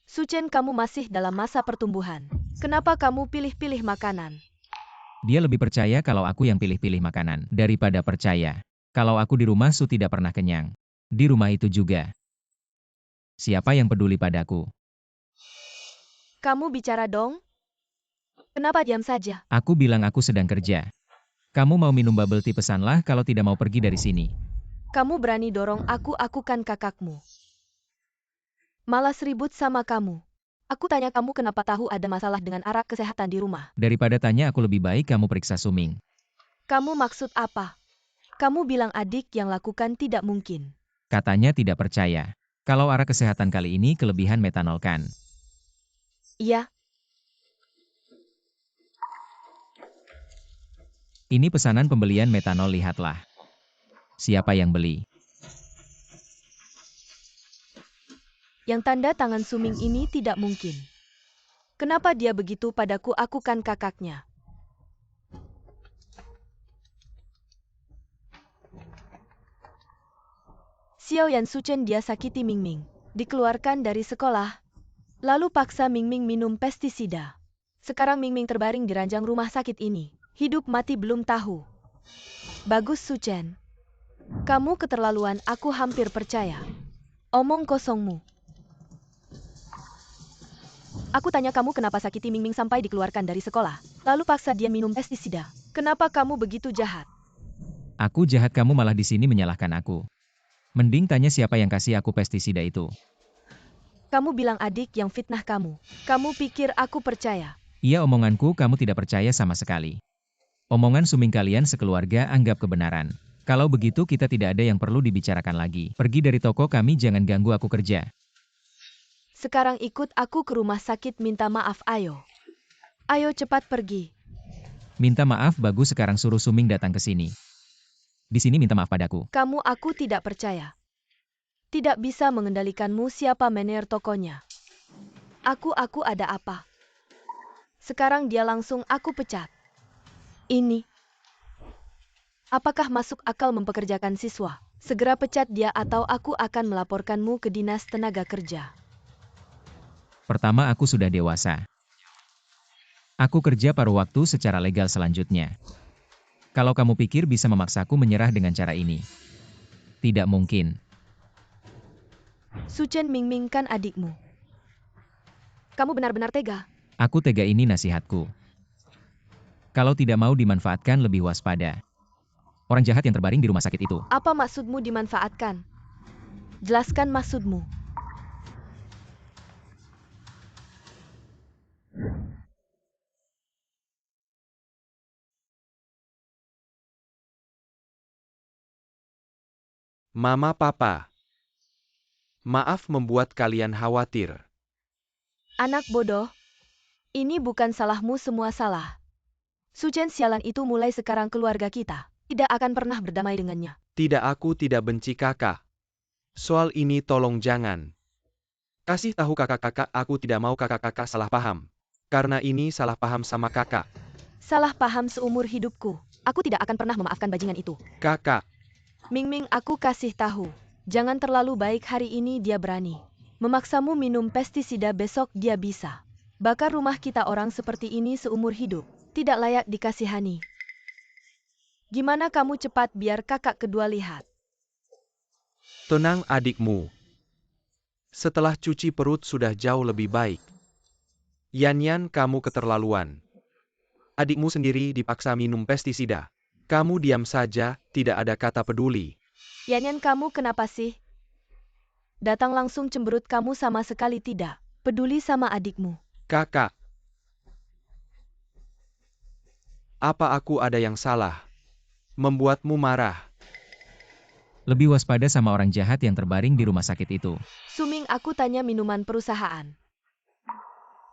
Suchen, kamu masih dalam masa pertumbuhan. Kenapa kamu pilih-pilih makanan? Dia lebih percaya kalau aku yang pilih-pilih makanan daripada percaya kalau aku di rumah Su tidak pernah kenyang. Di rumah itu juga. Siapa yang peduli padaku? Kamu bicara dong? Kenapa diam saja? Aku bilang aku sedang kerja. Kamu mau minum bubble tea, pesanlah, kalau tidak mau pergi dari sini. Kamu berani dorong aku kan kakakmu. Malas ribut sama kamu. Aku tanya kamu kenapa tahu ada masalah dengan arak kesehatan di rumah. Daripada tanya aku, lebih baik kamu periksa Suming. Kamu maksud apa? Kamu bilang adik yang lakukan tidak mungkin. Katanya tidak percaya. Kalau arak kesehatan kali ini kelebihan metanol kan? Iya. Ini pesanan pembelian metanol, lihatlah. Siapa yang beli? Yang tanda tangan Suming ini tidak mungkin. Kenapa dia begitu padaku? Aku kan kakaknya. Xiao Yan Suchen, dia sakiti Mingming. Dikeluarkan dari sekolah. Lalu paksa Mingming minum pestisida. Sekarang Mingming terbaring di ranjang rumah sakit ini. Hidup mati belum tahu. Bagus Suchen. Kamu keterlaluan, aku hampir percaya. Omong kosongmu. Aku tanya kamu kenapa sakiti Mingming sampai dikeluarkan dari sekolah. Lalu paksa dia minum pestisida. Kenapa kamu begitu jahat? Aku jahat, kamu malah di sini menyalahkan aku. Mending tanya siapa yang kasih aku pestisida itu. Kamu bilang adik yang fitnah kamu. Kamu pikir aku percaya? Iya, omonganku kamu tidak percaya sama sekali. Omongan Suming kalian sekeluarga anggap kebenaran. Kalau begitu kita tidak ada yang perlu dibicarakan lagi. Pergi dari toko kami, jangan ganggu aku kerja. Sekarang ikut aku ke rumah sakit, minta maaf, ayo. Ayo cepat pergi. Minta maaf, bagus, sekarang suruh Suming datang ke sini. Di sini minta maaf padaku. Kamu, aku tidak percaya. Tidak bisa mengendalikanmu, siapa manajer tokonya. Aku ada apa? Sekarang dia langsung aku pecat. Ini. Apakah masuk akal mempekerjakan siswa? Segera pecat dia atau aku akan melaporkanmu ke Dinas Tenaga Kerja. Pertama, aku sudah dewasa. Aku kerja paruh waktu secara legal selanjutnya. Kalau kamu pikir bisa memaksaku menyerah dengan cara ini, tidak mungkin. Suchen, Mingming kan adikmu. Kamu benar-benar tega. Aku tega, ini nasihatku. Kalau tidak mau dimanfaatkan, lebih waspada. Orang jahat yang terbaring di rumah sakit itu. Apa maksudmu dimanfaatkan? Jelaskan maksudmu. Mama, Papa. Maaf membuat kalian khawatir. Anak bodoh. Ini bukan salahmu, semua salah. Suchen sialan itu mulai sekarang keluarga kita. Tidak akan pernah berdamai dengannya. Tidak, aku tidak benci kakak. Soal ini tolong jangan. Kasih tahu kakak-kakak, aku tidak mau kakak-kakak salah paham. Karena ini salah paham sama kakak. Salah paham seumur hidupku. Aku tidak akan pernah memaafkan bajingan itu. Kakak. Mingming, aku kasih tahu. Jangan terlalu baik, hari ini dia berani. Memaksamu minum pestisida, besok dia bisa. Bakar rumah kita, orang seperti ini seumur hidup. Tidak layak dikasihani. Gimana kamu cepat biar kakak kedua lihat. Tenang adikmu. Setelah cuci perut sudah jauh lebih baik. Yan, kamu keterlaluan. Adikmu sendiri dipaksa minum pestisida. Kamu diam saja, tidak ada kata peduli. Yan, kamu kenapa sih? Datang langsung cemberut, kamu sama sekali tidak peduli sama adikmu. Kakak. Apa aku ada yang salah? Membuatmu marah? Lebih waspada sama orang jahat yang terbaring di rumah sakit itu. Suming, aku tanya minuman perusahaan.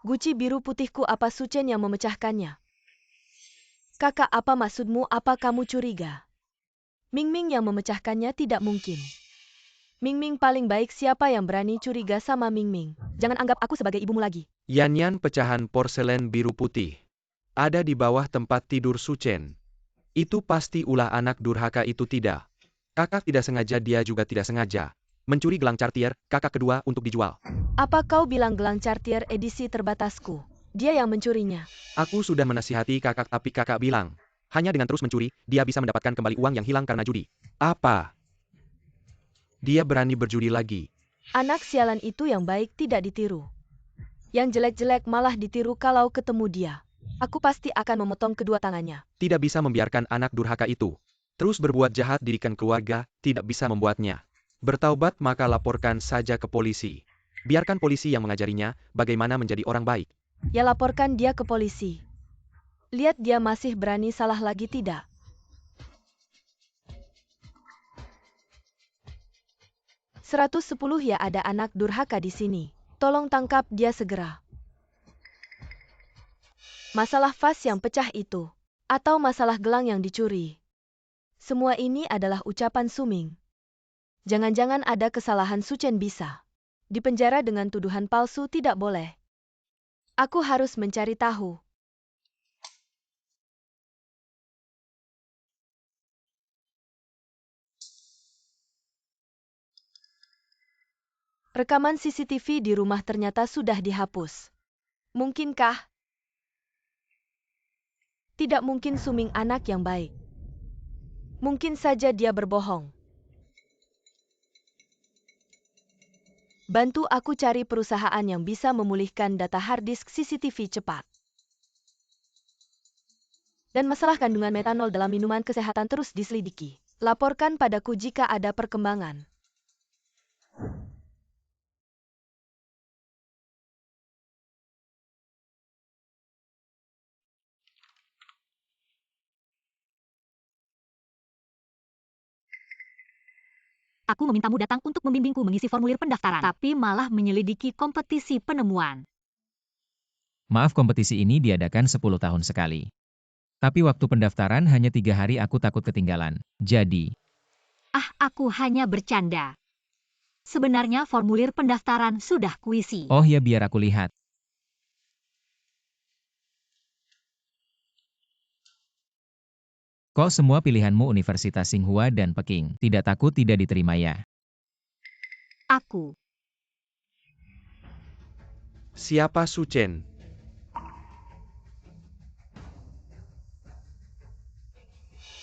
Guci biru putihku, apa Suchen yang memecahkannya? Kakak, apa maksudmu? Apa kamu curiga? Mingming yang memecahkannya? Tidak mungkin. Mingming paling baik, siapa yang berani curiga sama Mingming? Jangan anggap aku sebagai ibumu lagi. Yan pecahan porselen biru putih. Ada di bawah tempat tidur Suchen. Itu pasti ulah anak durhaka itu, tidak. Kakak tidak sengaja, dia juga tidak sengaja. Mencuri gelang Cartier, kakak kedua untuk dijual. Apa kau bilang gelang Cartier edisi terbatasku? Dia yang mencurinya. Aku sudah menasihati kakak tapi kakak bilang, hanya dengan terus mencuri, dia bisa mendapatkan kembali uang yang hilang karena judi. Apa? Dia berani berjudi lagi. Anak sialan itu yang baik tidak ditiru. Yang jelek-jelek malah ditiru. Kalau ketemu dia, aku pasti akan memotong kedua tangannya. Tidak bisa membiarkan anak durhaka itu terus berbuat jahat, didikan keluarga, tidak bisa membuatnya bertaubat, maka laporkan saja ke polisi. Biarkan polisi yang mengajarinya bagaimana menjadi orang baik. Ya, laporkan dia ke polisi. Lihat dia masih berani salah lagi tidak? "110 ya, ada anak durhaka di sini. Tolong tangkap dia segera." Masalah vas yang pecah itu, atau masalah gelang yang dicuri. Semua ini adalah ucapan Suming. Jangan-jangan ada kesalahan Suchen bisa dipenjara dengan tuduhan palsu, tidak boleh. Aku harus mencari tahu. Rekaman CCTV di rumah ternyata sudah dihapus. Mungkinkah? Tidak mungkin Suming anak yang baik. Mungkin saja dia berbohong. Bantu aku cari perusahaan yang bisa memulihkan data hard disk CCTV cepat. Dan masalah kandungan metanol dalam minuman kesehatan terus diselidiki. Laporkan padaku jika ada perkembangan. Aku memintamu datang untuk membimbingku mengisi formulir pendaftaran, tapi malah menyelidiki kompetisi penemuan. Maaf, kompetisi ini diadakan 10 tahun sekali. Tapi waktu pendaftaran hanya 3 hari, aku takut ketinggalan. Jadi, Aku hanya bercanda. Sebenarnya formulir pendaftaran sudah kuisi. oh ya, biar aku lihat. Kok semua pilihanmu Universitas Tsinghua dan Peking? Tidak takut tidak diterima ya? Aku. Siapa Suchen?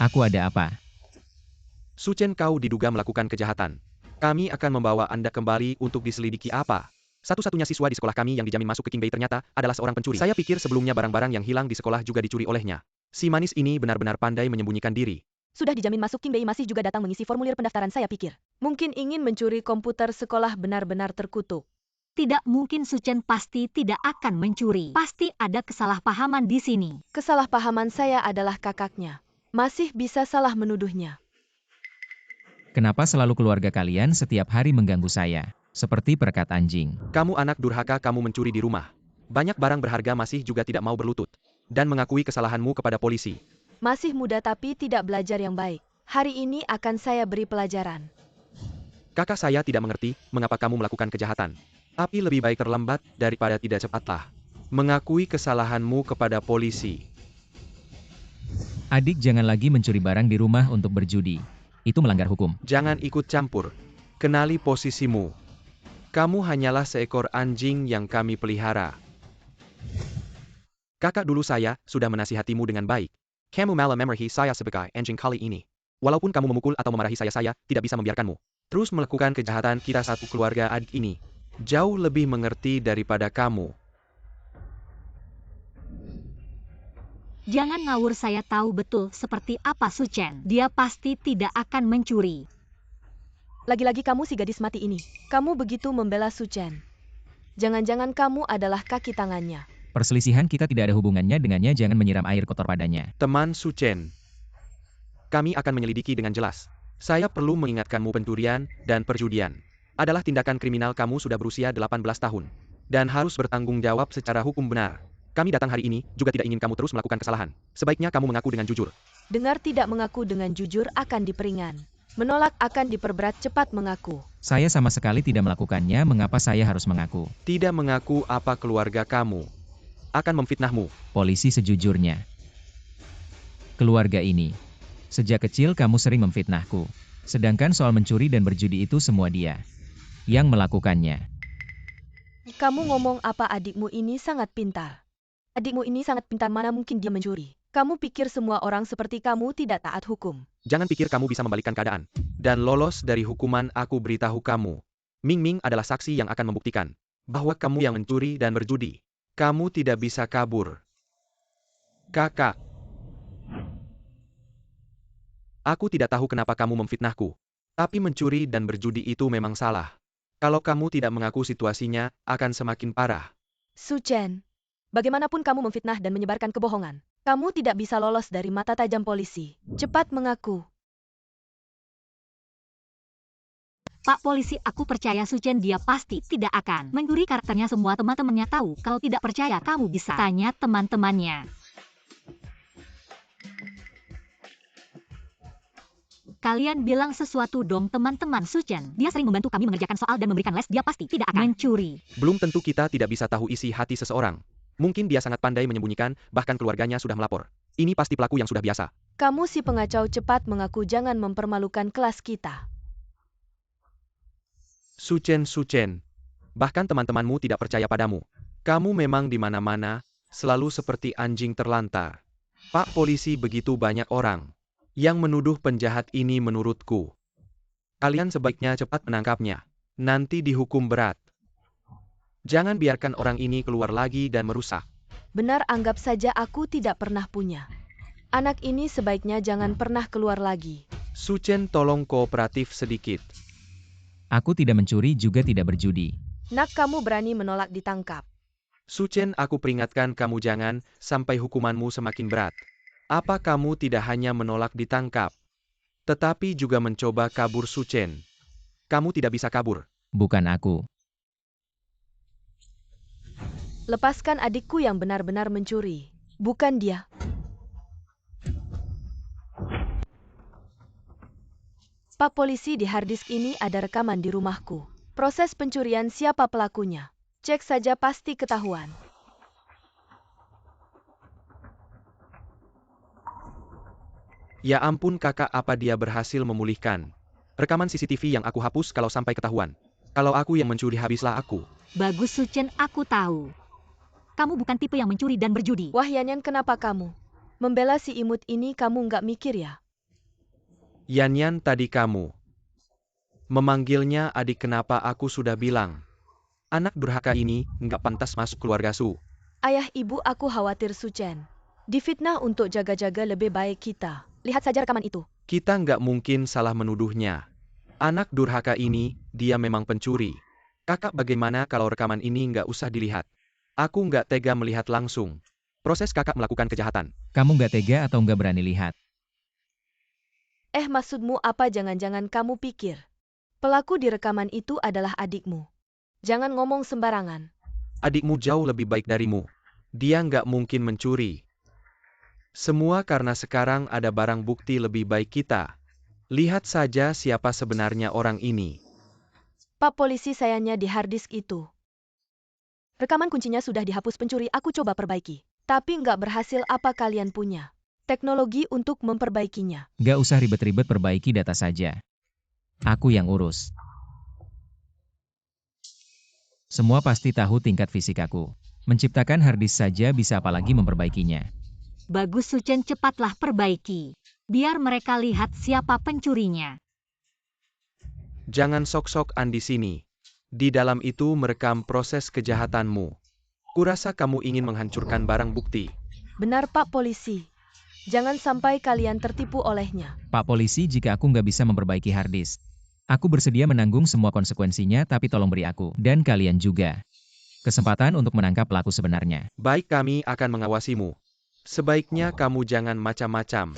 Aku ada apa? Suchen, kau diduga melakukan kejahatan. Kami akan membawa Anda kembali untuk diselidiki. Apa? Satu-satunya siswa di sekolah kami yang dijamin masuk ke King Bay ternyata adalah seorang pencuri. Saya pikir sebelumnya barang-barang yang hilang di sekolah juga dicuri olehnya. Si manis ini benar-benar pandai menyembunyikan diri. Sudah dijamin masuk King Bay, masih juga datang mengisi formulir pendaftaran. Saya pikir mungkin ingin mencuri komputer sekolah, benar-benar terkutuk. Tidak mungkin, Suchen pasti tidak akan mencuri. Pasti ada kesalahpahaman di sini. Kesalahpahaman saya adalah kakaknya. Masih bisa salah menuduhnya. Kenapa selalu keluarga kalian setiap hari mengganggu saya? Seperti perekat anjing. Kamu anak durhaka, kamu mencuri di rumah. Banyak barang berharga masih juga tidak mau berlutut. Dan mengakui kesalahanmu kepada polisi. Masih muda tapi tidak belajar yang baik. Hari ini akan saya beri pelajaran. Kakak saya tidak mengerti mengapa kamu melakukan kejahatan. Tapi lebih baik terlambat daripada tidak cepatlah. Mengakui kesalahanmu kepada polisi. Adik, jangan lagi mencuri barang di rumah untuk berjudi. Itu melanggar hukum. Jangan ikut campur. Kenali posisimu. Kamu hanyalah seekor anjing yang kami pelihara. Kakak dulu saya sudah menasihatimu dengan baik. Kamu malah memarahi saya sebagai anjing kali ini. Walaupun kamu memukul atau memarahi saya tidak bisa membiarkanmu terus melakukan kejahatan. Kita satu keluarga, adik ini jauh lebih mengerti daripada kamu. Jangan ngawur, saya tahu betul seperti apa Suchen. Dia pasti tidak akan mencuri. Lagi-lagi kamu si gadis mati ini. Kamu begitu membela Suchen. Jangan-jangan kamu adalah kaki tangannya. Perselisihan kita tidak ada hubungannya dengannya, jangan menyiram air kotor padanya. Teman Suchen, kami akan menyelidiki dengan jelas. Saya perlu mengingatkanmu, pencurian dan perjudian adalah tindakan kriminal. Kamu sudah berusia 18 tahun dan harus bertanggung jawab secara hukum benar. Kami datang hari ini juga tidak ingin kamu terus melakukan kesalahan. Sebaiknya kamu mengaku dengan jujur. Dengar tidak mengaku dengan jujur akan diperingan. Menolak akan diperberat, cepat mengaku. Saya sama sekali tidak melakukannya, mengapa saya harus mengaku? Tidak mengaku apa keluarga kamu akan memfitnahmu. Polisi, sejujurnya, keluarga ini, sejak kecil kamu sering memfitnahku. Sedangkan soal mencuri dan berjudi itu semua dia yang melakukannya. Kamu ngomong apa? Adikmu ini sangat pintar. Adikmu ini sangat pintar, mana mungkin dia mencuri? Kamu pikir semua orang seperti kamu tidak taat hukum? Jangan pikir kamu bisa membalikkan keadaan dan lolos dari hukuman. Aku beritahu kamu, Ming Ming adalah saksi yang akan membuktikan bahwa kamu yang mencuri dan berjudi. Kamu tidak bisa kabur. Kakak, aku tidak tahu kenapa kamu memfitnahku, tapi mencuri dan berjudi itu memang salah. Kalau kamu tidak mengaku, situasinya akan semakin parah. Suchen, bagaimanapun kamu memfitnah dan menyebarkan kebohongan, kamu tidak bisa lolos dari mata tajam polisi. Cepat mengaku. Pak Polisi, aku percaya Suchen, dia pasti tidak akan mencuri. Karakternya semua teman-temannya tahu. Kalau tidak percaya, kamu bisa tanya teman-temannya. Kalian bilang sesuatu dong teman-teman. Suchen, dia sering membantu kami mengerjakan soal dan memberikan les. Dia pasti tidak akan mencuri. Belum tentu kita tidak bisa tahu isi hati seseorang. Mungkin dia sangat pandai menyembunyikan, bahkan keluarganya sudah melapor. Ini pasti pelaku yang sudah biasa. Kamu si pengacau, cepat mengaku, jangan mempermalukan kelas kita. Suchen, bahkan teman-temanmu tidak percaya padamu. Kamu memang di mana-mana, selalu seperti anjing terlantar. Pak Polisi, begitu banyak orang yang menuduh penjahat ini. Menurutku, kalian sebaiknya cepat menangkapnya. Nanti dihukum berat. Jangan biarkan orang ini keluar lagi dan merusak. Benar, anggap saja aku tidak pernah punya. Anak ini sebaiknya jangan pernah keluar lagi. Suchen, tolong kooperatif sedikit. Aku tidak mencuri juga tidak berjudi. Nak, kamu berani menolak ditangkap. Suchen, aku peringatkan kamu, jangan sampai hukumanmu semakin berat. Apa kamu tidak hanya menolak ditangkap, tetapi juga mencoba kabur? Suchen, kamu tidak bisa kabur. Bukan aku. Lepaskan adikku yang benar-benar mencuri. Bukan dia. Pak Polisi, di harddisk ini ada rekaman di rumahku. Proses pencurian, siapa pelakunya? Cek saja, pasti ketahuan. Ya ampun kakak, apa dia berhasil memulihkan rekaman CCTV yang aku hapus? Kalau sampai ketahuan kalau aku yang mencuri, habislah aku. Bagus Suchen, aku tahu. Kamu bukan tipe yang mencuri dan berjudi. Wah Yanyan, kenapa kamu membela si imut ini? Kamu nggak mikir ya? Yanyan, tadi kamu memanggilnya adik, kenapa aku sudah bilang anak durhaka ini nggak pantas masuk keluarga Su. Ayah, ibu, aku khawatir Suchen difitnah. Untuk jaga-jaga lebih baik kita lihat saja rekaman itu. Kita nggak mungkin salah menuduhnya. Anak durhaka ini, dia memang pencuri. Kakak, bagaimana kalau rekaman ini nggak usah dilihat? Aku nggak tega melihat langsung proses kakak melakukan kejahatan. Kamu nggak tega atau nggak berani lihat? Maksudmu apa? Jangan-jangan kamu pikir pelaku di rekaman itu adalah adikmu? Jangan ngomong sembarangan. Adikmu jauh lebih baik darimu. Dia nggak mungkin mencuri. Semua karena sekarang ada barang bukti lebih baik kita. Lihat saja siapa sebenarnya orang ini. Pak Polisi, sayangnya di harddisk itu rekaman kuncinya sudah dihapus pencuri. Aku coba perbaiki, tapi nggak berhasil. Apa kalian punya teknologi untuk memperbaikinya? Nggak usah ribet-ribet, perbaiki data saja. Aku yang urus. Semua pasti tahu tingkat fisik aku. Menciptakan harddisk saja bisa, apalagi memperbaikinya. Bagus Suchen, cepatlah perbaiki. Biar mereka lihat siapa pencurinya. Jangan sok-sokan di sini. Di dalam itu merekam proses kejahatanmu. Kurasa kamu ingin menghancurkan barang bukti. Benar Pak Polisi. Jangan sampai kalian tertipu olehnya. Pak Polisi, jika aku nggak bisa memperbaiki harddisk, aku bersedia menanggung semua konsekuensinya, tapi tolong beri aku, dan kalian juga, Kesempatan untuk menangkap pelaku sebenarnya. Baik, kami akan mengawasimu. Sebaiknya kamu jangan macam-macam.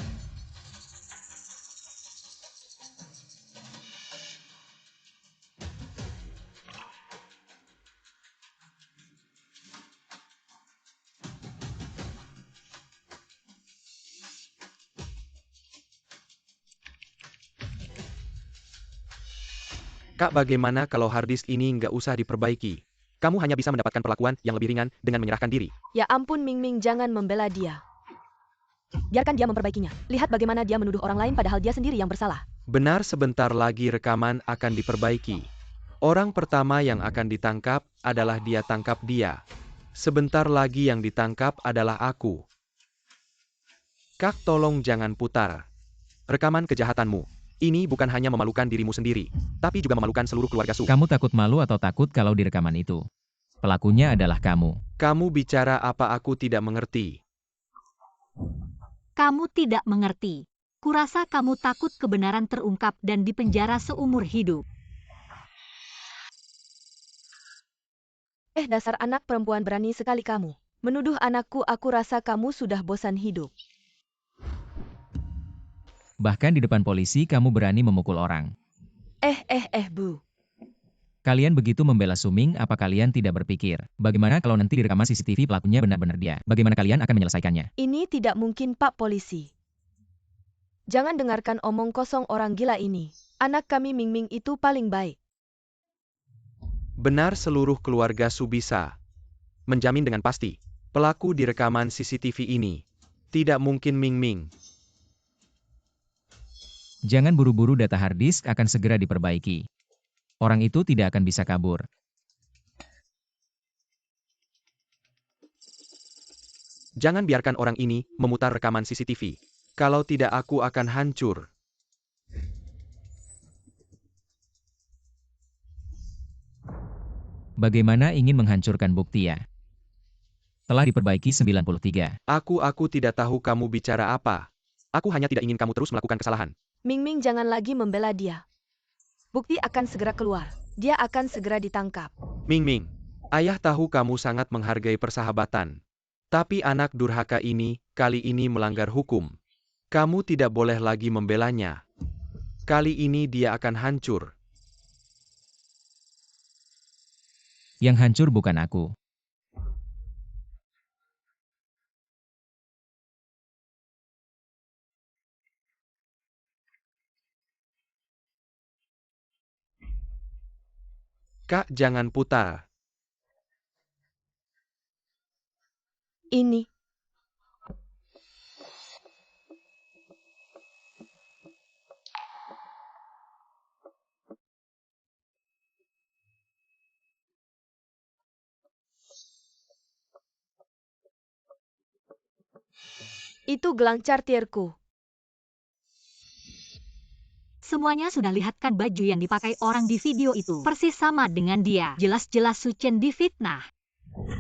Kak, bagaimana kalau harddisk ini nggak usah diperbaiki? Kamu hanya bisa mendapatkan perlakuan yang lebih ringan dengan menyerahkan diri. Ya ampun Ming Ming, jangan membela dia. Biarkan dia memperbaikinya. Lihat bagaimana dia menuduh orang lain padahal dia sendiri yang bersalah. Benar, sebentar lagi rekaman akan diperbaiki. Orang pertama yang akan ditangkap adalah dia, tangkap dia. Sebentar lagi yang ditangkap adalah aku. Kak, tolong jangan putar rekaman kejahatanmu. Ini bukan hanya memalukan dirimu sendiri, tapi juga memalukan seluruh keluarga Su. Kamu takut malu atau takut kalau di rekaman itu? Pelakunya adalah kamu. Kamu bicara apa? Aku tidak mengerti. Kamu tidak mengerti. Kurasa kamu takut kebenaran terungkap dan dipenjara seumur hidup. Dasar anak perempuan, berani sekali kamu menuduh anakku. Aku rasa kamu sudah bosan hidup. Bahkan di depan polisi kamu berani memukul orang. Bu. Kalian begitu membela Suming, apa kalian tidak berpikir, bagaimana kalau nanti di rekaman CCTV pelakunya benar-benar dia? Bagaimana kalian akan menyelesaikannya? Ini tidak mungkin, Pak Polisi. Jangan dengarkan omong kosong orang gila ini. Anak kami Ming Ming itu paling baik. Benar, seluruh keluarga Su bisa menjamin dengan pasti pelaku di rekaman CCTV ini tidak mungkin Ming Ming. Jangan buru-buru, data harddisk akan segera diperbaiki. Orang itu tidak akan bisa kabur. Jangan biarkan orang ini memutar rekaman CCTV. Kalau tidak, aku akan hancur. Bagaimana ingin menghancurkan bukti ya? Telah diperbaiki 93. Aku tidak tahu kamu bicara apa. Aku hanya tidak ingin kamu terus melakukan kesalahan. Ming Ming, jangan lagi membela dia. Bukti akan segera keluar. Dia akan segera ditangkap. Ming Ming, ayah tahu kamu sangat menghargai persahabatan. Tapi anak durhaka ini, kali ini melanggar hukum. Kamu tidak boleh lagi membelanya. Kali ini dia akan hancur. Yang hancur bukan aku. Kak, jangan putar. Ini. Itu gelang Cartierku. Semuanya sudah lihat kan baju yang dipakai orang di video itu. Persis sama dengan dia. Jelas-jelas Su Chen difitnah.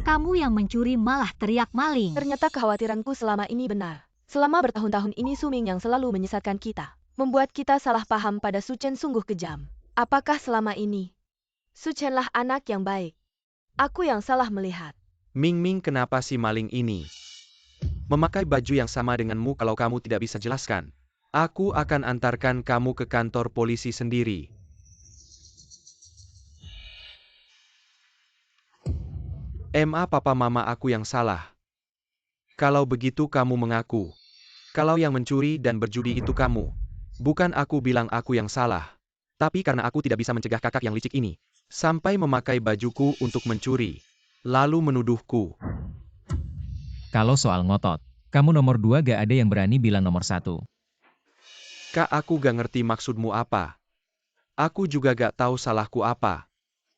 Kamu yang mencuri malah teriak maling. Ternyata kekhawatiranku selama ini benar. Selama bertahun-tahun ini Suming yang selalu menyesatkan kita. Membuat kita salah paham pada Su Chen, sungguh kejam. Apakah selama ini Su Chen-lah anak yang baik? Aku yang salah melihat. Ming Ming, kenapa si maling ini memakai baju yang sama denganmu? Kalau kamu tidak bisa jelaskan, aku akan antarkan kamu ke kantor polisi sendiri. Papa mama aku yang salah. Kalau begitu kamu mengaku. Kalau yang mencuri dan berjudi itu kamu. Bukan aku bilang aku yang salah. Tapi karena aku tidak bisa mencegah kakak yang licik ini sampai memakai bajuku untuk mencuri, lalu menuduhku. Kalau soal ngotot, kamu nomor 2 gak ada yang berani bilang nomor 1. Kak, aku gak ngerti maksudmu apa. Aku juga gak tahu salahku apa.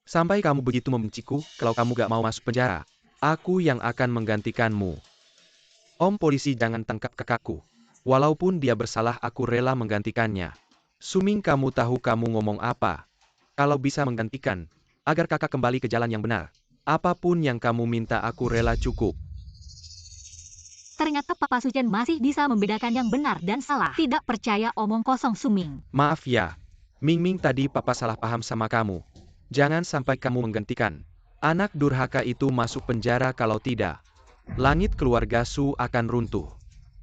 Sampai kamu begitu membenciku. Kalau kamu gak mau masuk penjara, aku yang akan menggantikanmu. Om polisi, jangan tangkap kakakku. Walaupun dia bersalah, aku rela menggantikannya. Suming, kamu tahu kamu ngomong apa? Kalau bisa menggantikan, agar kakak kembali ke jalan yang benar, apapun yang kamu minta aku rela, cukup. Ternyata Papa Su Chen masih bisa membedakan yang benar dan salah. Tidak percaya omong kosong Suming. Maaf ya, Ming Ming, tadi papa salah paham sama kamu. Jangan sampai kamu menggantikan. Anak durhaka itu masuk penjara kalau tidak. Langit keluarga Su akan runtuh.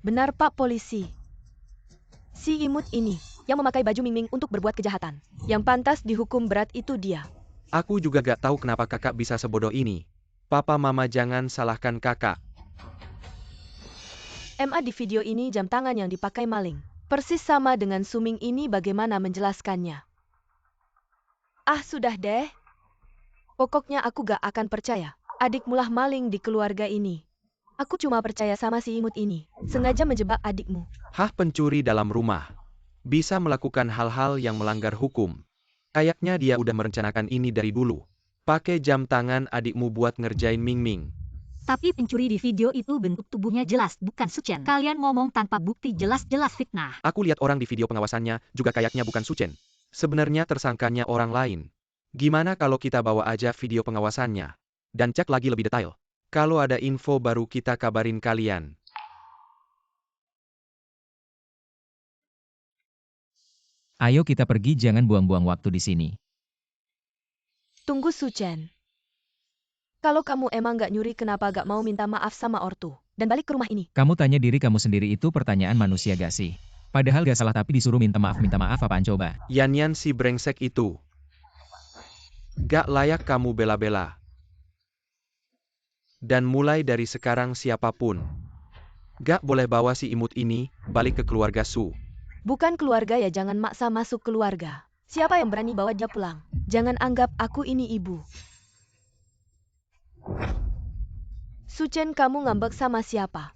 Benar Pak Polisi. Si imut ini, yang memakai baju Ming Ming untuk berbuat kejahatan. Yang pantas dihukum berat itu dia. Aku juga gak tahu kenapa kakak bisa sebodoh ini. Papa mama jangan salahkan kakak. MA di video ini jam tangan yang dipakai maling. Persis sama dengan Suming ini, bagaimana menjelaskannya? Ah sudah deh. Pokoknya aku gak akan percaya. Adikmu lah maling di keluarga ini. Aku cuma percaya sama si imut ini. Sengaja menjebak adikmu. Hah, pencuri dalam rumah bisa melakukan hal-hal yang melanggar hukum. Kayaknya dia udah merencanakan ini dari dulu. Pakai jam tangan adikmu buat ngerjain Ming Ming. Tapi pencuri di video itu bentuk tubuhnya jelas bukan Su Chen. Kalian ngomong tanpa bukti, jelas-jelas fitnah. Aku lihat orang di video pengawasannya juga kayaknya bukan Su Chen. Sebenarnya tersangkanya orang lain. Gimana kalau kita bawa aja video pengawasannya dan cek lagi lebih detail. Kalau ada info baru kita kabarin kalian. Ayo kita pergi, jangan buang-buang waktu di sini. Tunggu Su Chen. Kalau kamu emang gak nyuri, kenapa gak mau minta maaf sama ortu dan balik ke rumah ini? Kamu tanya diri kamu sendiri, itu pertanyaan manusia gak sih? Padahal gak salah tapi disuruh minta maaf apaan coba? Yan si brengsek itu. Gak layak kamu bela-bela. Dan mulai dari sekarang siapapun gak boleh bawa si imut ini balik ke keluarga Su. Bukan keluarga ya, jangan maksa masuk keluarga. Siapa yang berani bawa dia pulang? Jangan anggap aku ini ibu. Su Chen, kamu ngambek sama siapa?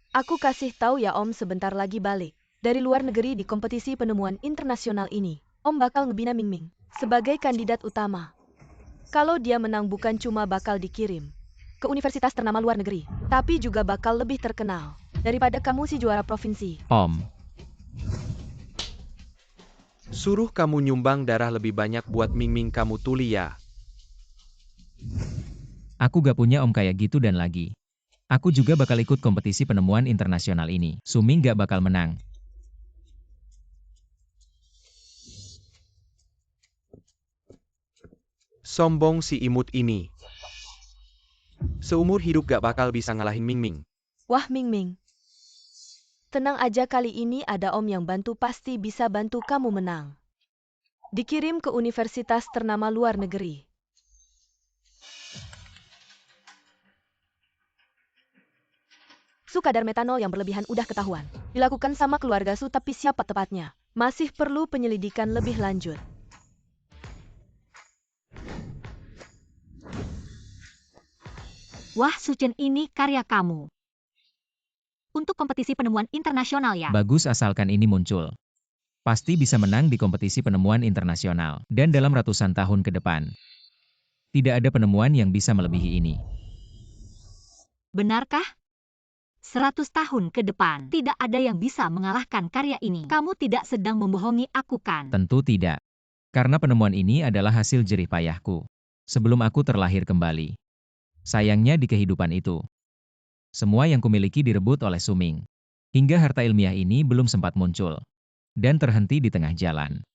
Aku kasih tahu ya Om, sebentar lagi balik dari luar negeri di kompetisi penemuan internasional ini. Om bakal ngebina Ming Ming sebagai kandidat utama. Kalau dia menang, bukan cuma bakal dikirim ke universitas ternama luar negeri, tapi juga bakal lebih terkenal daripada kamu si juara provinsi. Om, Suruh kamu nyumbang darah lebih banyak buat Ming Ming kamu tuli ya. aku gak punya om kayak gitu, dan lagi. Aku juga bakal ikut kompetisi penemuan internasional ini. Suming gak bakal menang. Sombong si imut ini. Seumur hidup gak bakal bisa ngalahin Ming Ming. Wah Ming Ming, tenang aja, kali ini ada Om yang bantu, pasti bisa bantu kamu menang. Dikirim ke universitas ternama luar negeri. Su, kadar metanol yang berlebihan udah ketahuan. Dilakukan sama keluarga Su, tapi siapa tepatnya? Masih perlu penyelidikan lebih lanjut. Wah, Su Chen, ini karya kamu. Untuk kompetisi penemuan internasional ya? Bagus, asalkan ini muncul. Pasti bisa menang di kompetisi penemuan internasional. Dan dalam ratusan tahun ke depan. Tidak ada penemuan yang bisa melebihi ini. Benarkah? 100 tahun ke depan, tidak ada yang bisa mengalahkan karya ini. Kamu tidak sedang membohongi aku kan? Tentu tidak. Karena penemuan ini adalah hasil jerih payahku. Sebelum aku terlahir kembali. Sayangnya di kehidupan itu, semua yang kumiliki direbut oleh Suming. Hingga harta ilmiah ini belum sempat muncul. Dan terhenti di tengah jalan.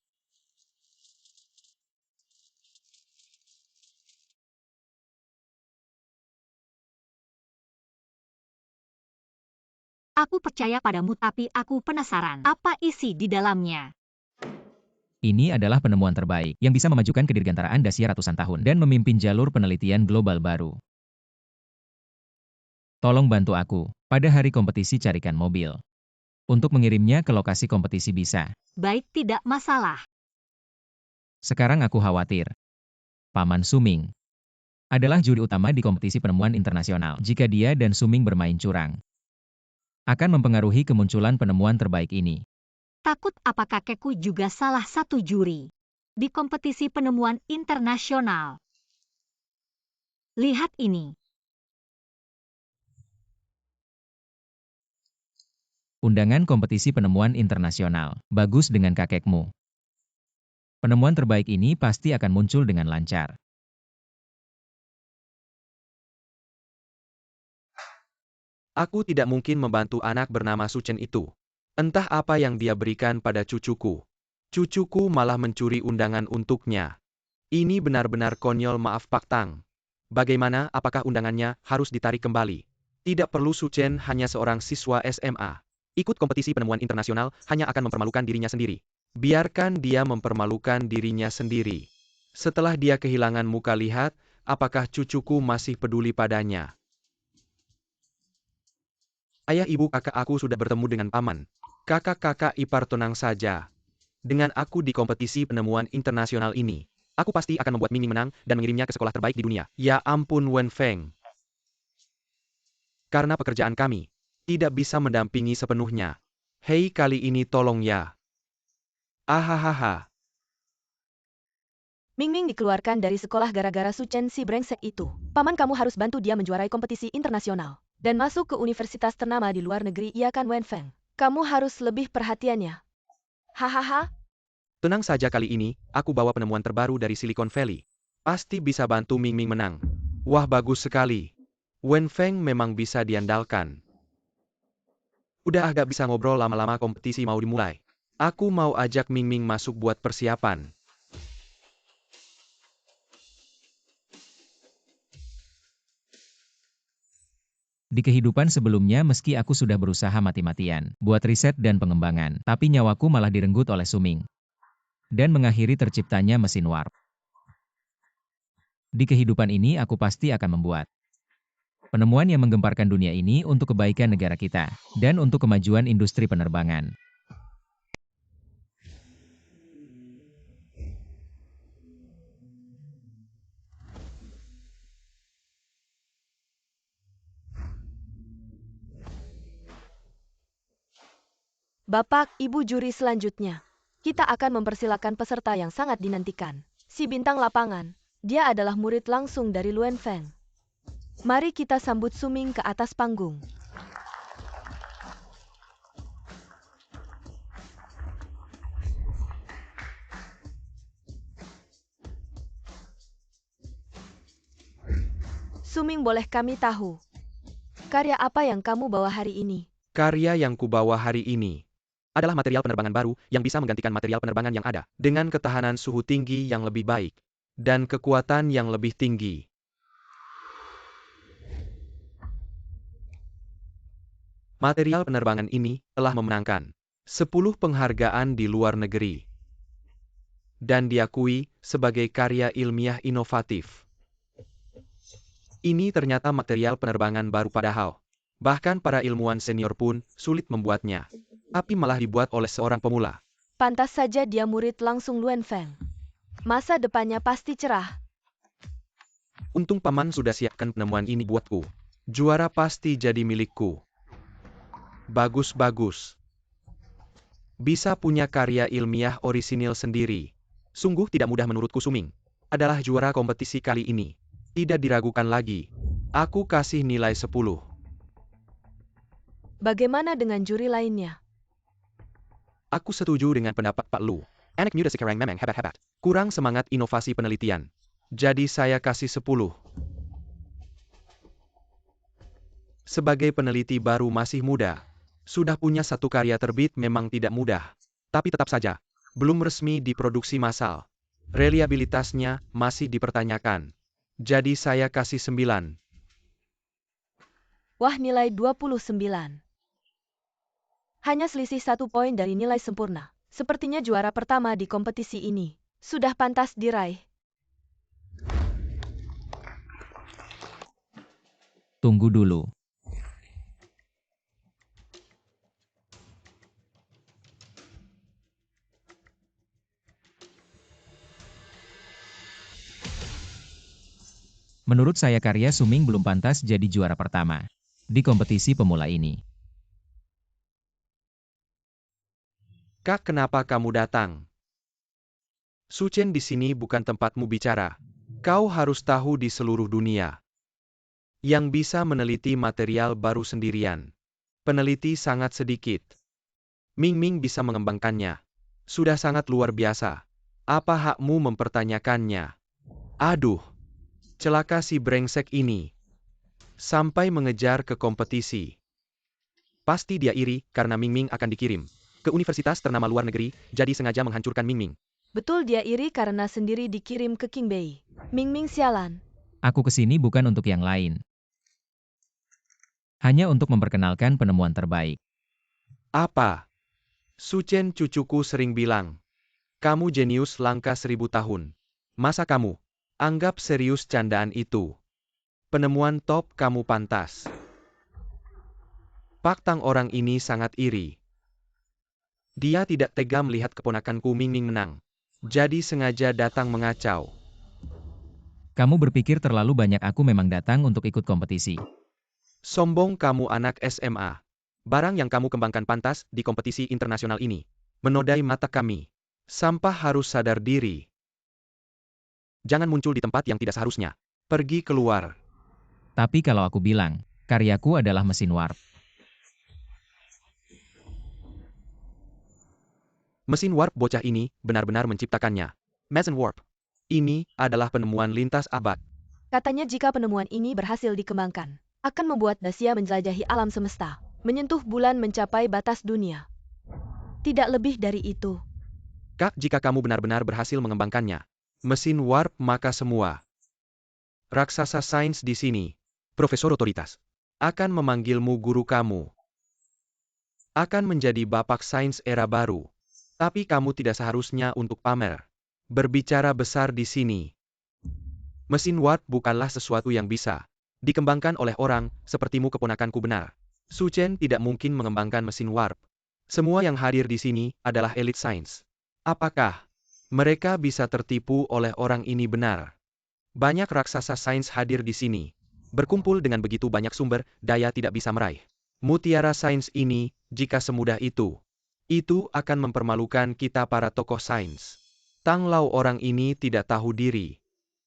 Aku percaya padamu, tapi aku penasaran. Apa isi di dalamnya? Ini adalah penemuan terbaik yang bisa memajukan kedirgantaraan Dacia ratusan tahun dan memimpin jalur penelitian global baru. Tolong bantu aku, pada hari kompetisi carikan mobil. Untuk mengirimnya ke lokasi kompetisi bisa. Baik, tidak masalah. Sekarang aku khawatir. Paman Suming adalah juri utama di kompetisi penemuan internasional. Jika dia dan Suming bermain curang, akan mempengaruhi kemunculan penemuan terbaik ini. Takut apa kakekku juga salah satu juri di kompetisi penemuan internasional. Lihat ini. Undangan kompetisi penemuan internasional. Bagus dengan kakekmu. Penemuan terbaik ini pasti akan muncul dengan lancar. Aku tidak mungkin membantu anak bernama Su Chen itu. Entah apa yang dia berikan pada cucuku. Cucuku malah mencuri undangan untuknya. Ini benar-benar konyol, maaf Pak Tang. Bagaimana, apakah undangannya harus ditarik kembali? Tidak perlu, Su Chen hanya seorang siswa SMA. Ikut kompetisi penemuan internasional hanya akan mempermalukan dirinya sendiri. Biarkan dia mempermalukan dirinya sendiri. Setelah dia kehilangan muka, lihat, apakah cucuku masih peduli padanya. Ayah, ibu, kakak, aku sudah bertemu dengan paman. Kakak-kakak ipar, tenang saja. Dengan aku di kompetisi penemuan internasional ini, aku pasti akan membuat Mingming menang dan mengirimnya ke sekolah terbaik di dunia. Ya ampun, Wenfeng. Karena pekerjaan kami tidak bisa mendampingi sepenuhnya. Hei, kali ini tolong ya. Ahahaha. Mingming dikeluarkan dari sekolah gara-gara Su Chen si brengsek itu. Paman, kamu harus bantu dia menjuarai kompetisi internasional. Dan masuk ke universitas ternama di luar negeri, iya kan Wenfeng? Kamu harus lebih perhatiannya. Hahaha. Tenang saja, kali ini, aku bawa penemuan terbaru dari Silicon Valley. Pasti bisa bantu Mingming menang. Wah, bagus sekali. Wenfeng memang bisa diandalkan. Udah agak bisa ngobrol lama-lama, kompetisi mau dimulai. Aku mau ajak Mingming masuk buat persiapan. Di kehidupan sebelumnya, meski aku sudah berusaha mati-matian buat riset dan pengembangan, tapi nyawaku malah direnggut oleh Suming. Dan mengakhiri terciptanya mesin warp. Di kehidupan ini aku pasti akan membuat penemuan yang menggemparkan dunia ini untuk kebaikan negara kita, dan untuk kemajuan industri penerbangan. Bapak, Ibu juri selanjutnya. Kita akan mempersilakan peserta yang sangat dinantikan. Si bintang lapangan. Dia adalah murid langsung dari Luanfeng. Mari kita sambut Suming ke atas panggung. Suming, boleh kami tahu karya apa yang kamu bawa hari ini? Karya yang kubawa hari ini adalah material penerbangan baru yang bisa menggantikan material penerbangan yang ada, dengan ketahanan suhu tinggi yang lebih baik, dan kekuatan yang lebih tinggi. Material penerbangan ini telah memenangkan 10 penghargaan di luar negeri, dan diakui sebagai karya ilmiah inovatif. Ini ternyata material penerbangan baru, padahal bahkan para ilmuwan senior pun sulit membuatnya. Tapi malah dibuat oleh seorang pemula. Pantas saja dia murid langsung Luanfeng. Masa depannya pasti cerah. Untung paman sudah siapkan penemuan ini buatku. Juara pasti jadi milikku. Bagus-bagus. Bisa punya karya ilmiah orisinil sendiri. Sungguh tidak mudah menurutku. Suming adalah juara kompetisi kali ini. Tidak diragukan lagi. Aku kasih nilai 10. Bagaimana dengan juri lainnya? Aku setuju dengan pendapat Pak Lu. Anak muda sekarang memang hebat-hebat. Kurang semangat inovasi penelitian. Jadi saya kasih 10. Sebagai peneliti baru masih muda, sudah punya satu karya terbit memang tidak mudah. Tapi tetap saja, belum resmi diproduksi massal. Reliabilitasnya masih dipertanyakan. Jadi saya kasih 9. Wah, nilai 29. Hanya selisih 1 poin dari nilai sempurna. Sepertinya juara pertama di kompetisi ini sudah pantas diraih. Tunggu dulu. Menurut saya karya Suming belum pantas jadi juara pertama di kompetisi pemula ini. Kak, kenapa kamu datang? Su Chen, di sini bukan tempatmu bicara. Kau harus tahu di seluruh dunia yang bisa meneliti material baru sendirian. Peneliti sangat sedikit. Mingming bisa mengembangkannya. Sudah sangat luar biasa. Apa hakmu mempertanyakannya? Aduh, celaka si brengsek ini. Sampai mengejar ke kompetisi. Pasti dia iri karena Mingming akan dikirim ke universitas ternama luar negeri, jadi sengaja menghancurkan Mingming. Betul, dia iri karena sendiri dikirim ke Qingbei. Mingming sialan. Aku kesini bukan untuk yang lain. Hanya untuk memperkenalkan penemuan terbaik. Apa? Suchen cucuku sering bilang, kamu jenius langka 1000 tahun. Masa kamu anggap serius candaan itu? Penemuan top kamu pantas. Pak Tang orang ini sangat iri. Dia tidak tega melihat keponakanku Ming Ming menang. Jadi sengaja datang mengacau. Kamu berpikir terlalu banyak, aku memang datang untuk ikut kompetisi. Sombong kamu anak SMA. Barang yang kamu kembangkan pantas di kompetisi internasional ini. Menodai mata kami. Sampah harus sadar diri. Jangan muncul di tempat yang tidak seharusnya. Pergi keluar. Tapi kalau aku bilang, karyaku adalah mesin warp. Mesin warp bocah ini benar-benar menciptakannya. Mesin warp. Ini adalah penemuan lintas abad. Katanya jika penemuan ini berhasil dikembangkan, akan membuat Dacia menjelajahi alam semesta, menyentuh bulan mencapai batas dunia. Tidak lebih dari itu. Kak, jika kamu benar-benar berhasil mengembangkannya, mesin warp, maka semua raksasa sains di sini, Profesor Otoritas, akan memanggilmu guru kamu. Akan menjadi bapak sains era baru. Tapi kamu tidak seharusnya untuk pamer. Berbicara besar di sini. Mesin warp bukanlah sesuatu yang bisa dikembangkan oleh orang sepertimu, keponakanku benar. Suchen tidak mungkin mengembangkan mesin warp. Semua yang hadir di sini adalah elit sains. Apakah mereka bisa tertipu oleh orang ini benar? Banyak raksasa sains hadir di sini. Berkumpul dengan begitu banyak sumber daya tidak bisa meraih mutiara sains ini, jika semudah itu akan mempermalukan kita para tokoh sains. Tang Lao orang ini tidak tahu diri.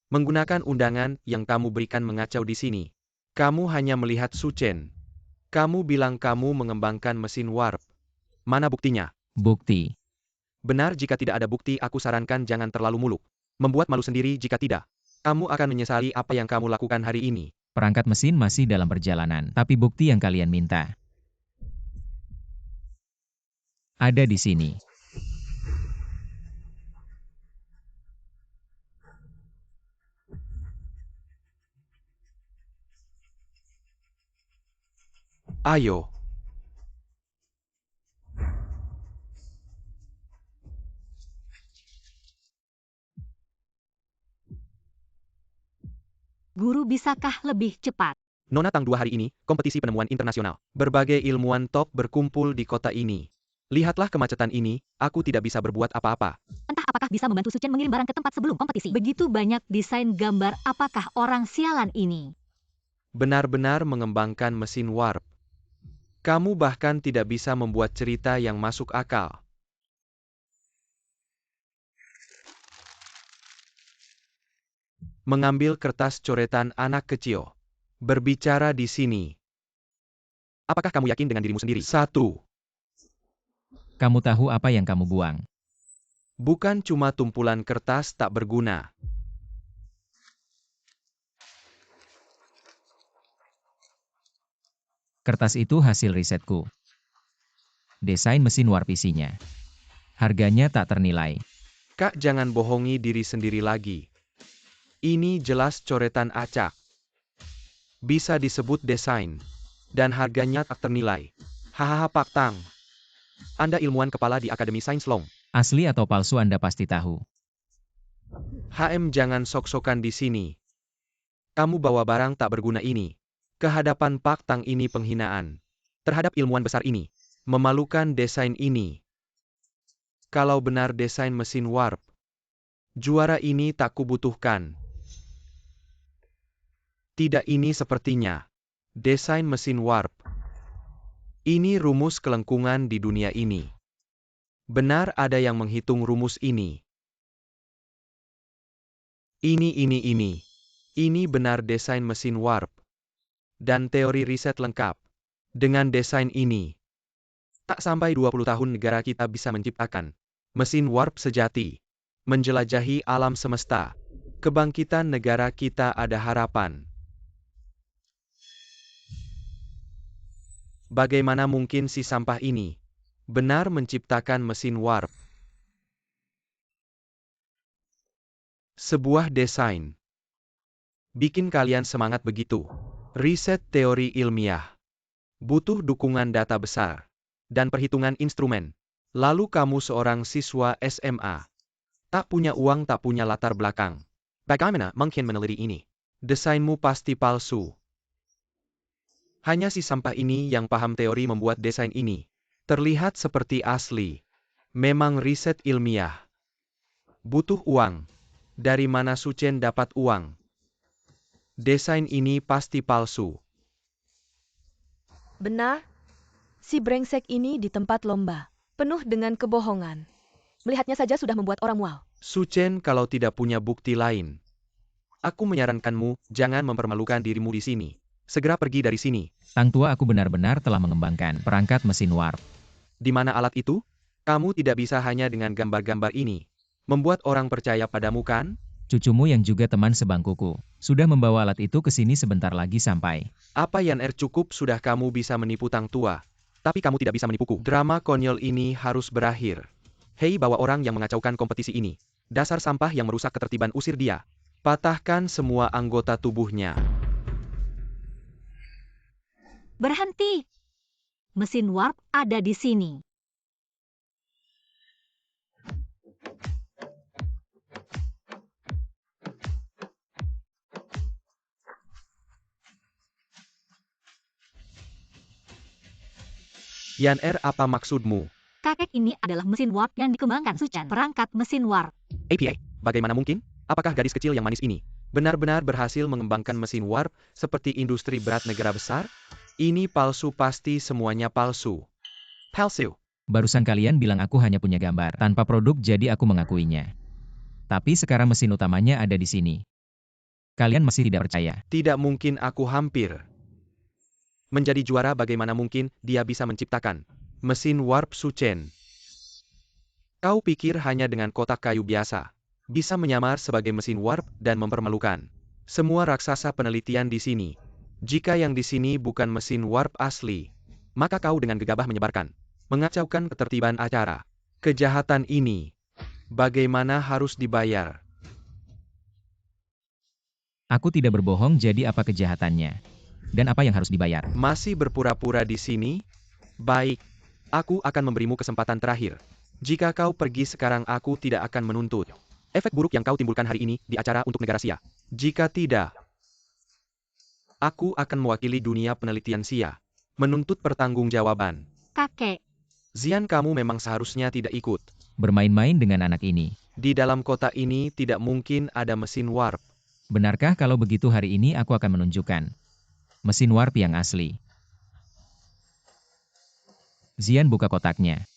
Menggunakan undangan yang kamu berikan mengacau di sini. Kamu hanya melihat Suchen. Kamu bilang kamu mengembangkan mesin warp. Mana buktinya? Bukti. Benar, jika tidak ada bukti aku sarankan jangan terlalu muluk. Membuat malu sendiri jika tidak. Kamu akan menyesali apa yang kamu lakukan hari ini. Perangkat mesin masih dalam perjalanan, tapi bukti yang kalian minta ada di sini. Ayo. Guru, bisakah lebih cepat? Nona Tang 2 hari ini, kompetisi penemuan internasional. Berbagai ilmuwan top berkumpul di kota ini. Lihatlah kemacetan ini, aku tidak bisa berbuat apa-apa. Entah apakah bisa membantu Suchen mengirim barang ke tempat sebelum kompetisi. Begitu banyak desain gambar, apakah orang sialan ini? Benar-benar mengembangkan mesin warp. Kamu bahkan tidak bisa membuat cerita yang masuk akal. Mengambil kertas coretan anak kecil. Berbicara di sini. Apakah kamu yakin dengan dirimu sendiri? 1. Kamu tahu apa yang kamu buang. Bukan cuma tumpulan kertas tak berguna. Kertas itu hasil risetku. Desain mesin warp isinya. Harganya tak ternilai. Kak, jangan bohongi diri sendiri lagi. Ini jelas coretan acak. Bisa disebut desain. Dan harganya tak ternilai. Hahaha, Pak Tang. Anda ilmuwan kepala di Akademi Sains Long. Asli atau palsu Anda pasti tahu. jangan sok-sokan di sini. Kamu bawa barang tak berguna ini. Kehadapan Pak Tang ini penghinaan. Terhadap ilmuwan besar ini. Memalukan desain ini. Kalau benar desain mesin warp, juara ini tak kubutuhkan. Tidak, ini sepertinya desain mesin warp. Ini rumus kelengkungan di dunia ini. Benar ada yang menghitung rumus ini. Ini benar desain mesin warp. Dan teori riset lengkap. Dengan desain ini, tak sampai 20 tahun negara kita bisa menciptakan mesin warp sejati. Menjelajahi alam semesta. Kebangkitan negara kita ada harapan. Bagaimana mungkin si sampah ini benar menciptakan mesin warp? Sebuah desain. bikin kalian semangat begitu? Riset teori ilmiah. Butuh dukungan data besar. Dan perhitungan instrumen. Lalu kamu seorang siswa SMA. Tak punya uang, tak punya latar belakang. Bagaimana mungkin meneliti ini? Desainmu pasti palsu. Hanya si sampah ini yang paham teori membuat desain ini. Terlihat seperti asli. Memang riset ilmiah. Butuh uang. Dari mana Suchen dapat uang? Desain ini pasti palsu. Benar? Si brengsek ini di tempat lomba. Penuh dengan kebohongan. Melihatnya saja sudah membuat orang mual. Suchen kalau tidak punya bukti lain. Aku menyarankanmu, jangan mempermalukan dirimu di sini. Segera pergi dari sini. Tang tua, aku benar-benar telah mengembangkan perangkat mesin warp. Di mana alat itu? Kamu tidak bisa hanya dengan gambar-gambar ini. Membuat orang percaya padamu kan? Cucumu yang juga teman sebangkuku, sudah membawa alat itu ke sini sebentar lagi sampai. Apa yang cukup sudah kamu bisa menipu Tang tua. Tapi kamu tidak bisa menipuku. Drama konyol ini harus berakhir. Hei, bawa orang yang mengacaukan kompetisi ini. Dasar sampah yang merusak ketertiban, usir dia. Patahkan semua anggota tubuhnya. Berhenti! Mesin warp ada di sini. Yan apa maksudmu? Kakek ini adalah mesin warp yang dikembangkan Suchen. Perangkat mesin warp. APA, bagaimana mungkin? Apakah gadis kecil yang manis ini benar-benar berhasil mengembangkan mesin warp seperti industri berat negara besar? Ini palsu, pasti semuanya palsu. Palsu. Barusan kalian bilang aku hanya punya gambar tanpa produk, jadi aku mengakuinya. Tapi sekarang mesin utamanya ada di sini. Kalian masih tidak percaya? Tidak mungkin, aku hampir menjadi juara. Bagaimana mungkin dia bisa menciptakan mesin warp Suchen? Kau pikir hanya dengan kotak kayu biasa bisa menyamar sebagai mesin warp dan mempermalukan semua raksasa penelitian di sini? Jika yang di sini bukan mesin warp asli, maka kau dengan gegabah menyebarkan, mengacaukan ketertiban acara. Kejahatan ini bagaimana harus dibayar? Aku tidak berbohong, jadi apa kejahatannya? Dan apa yang harus dibayar? Masih berpura-pura di sini? Baik, aku akan memberimu kesempatan terakhir. Jika kau pergi sekarang, aku tidak akan menuntut efek buruk yang kau timbulkan hari ini di acara untuk negara Sia. Jika tidak, aku akan mewakili dunia penelitian Sia, menuntut pertanggungjawaban. Kakek, Zian, kamu memang seharusnya tidak ikut. Bermain-main dengan anak ini. Di dalam kota ini tidak mungkin ada mesin warp. Benarkah kalau begitu hari ini aku akan menunjukkan mesin warp yang asli? Zian buka kotaknya.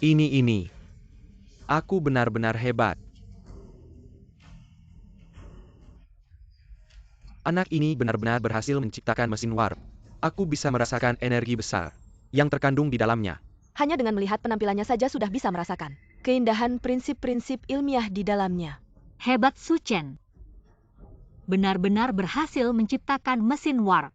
Ini. Aku benar-benar hebat. Anak ini benar-benar berhasil menciptakan mesin warp. Aku bisa merasakan energi besar yang terkandung di dalamnya. Hanya dengan melihat penampilannya saja sudah bisa merasakan keindahan prinsip-prinsip ilmiah di dalamnya. hebat Suchen. Benar-benar berhasil menciptakan mesin warp.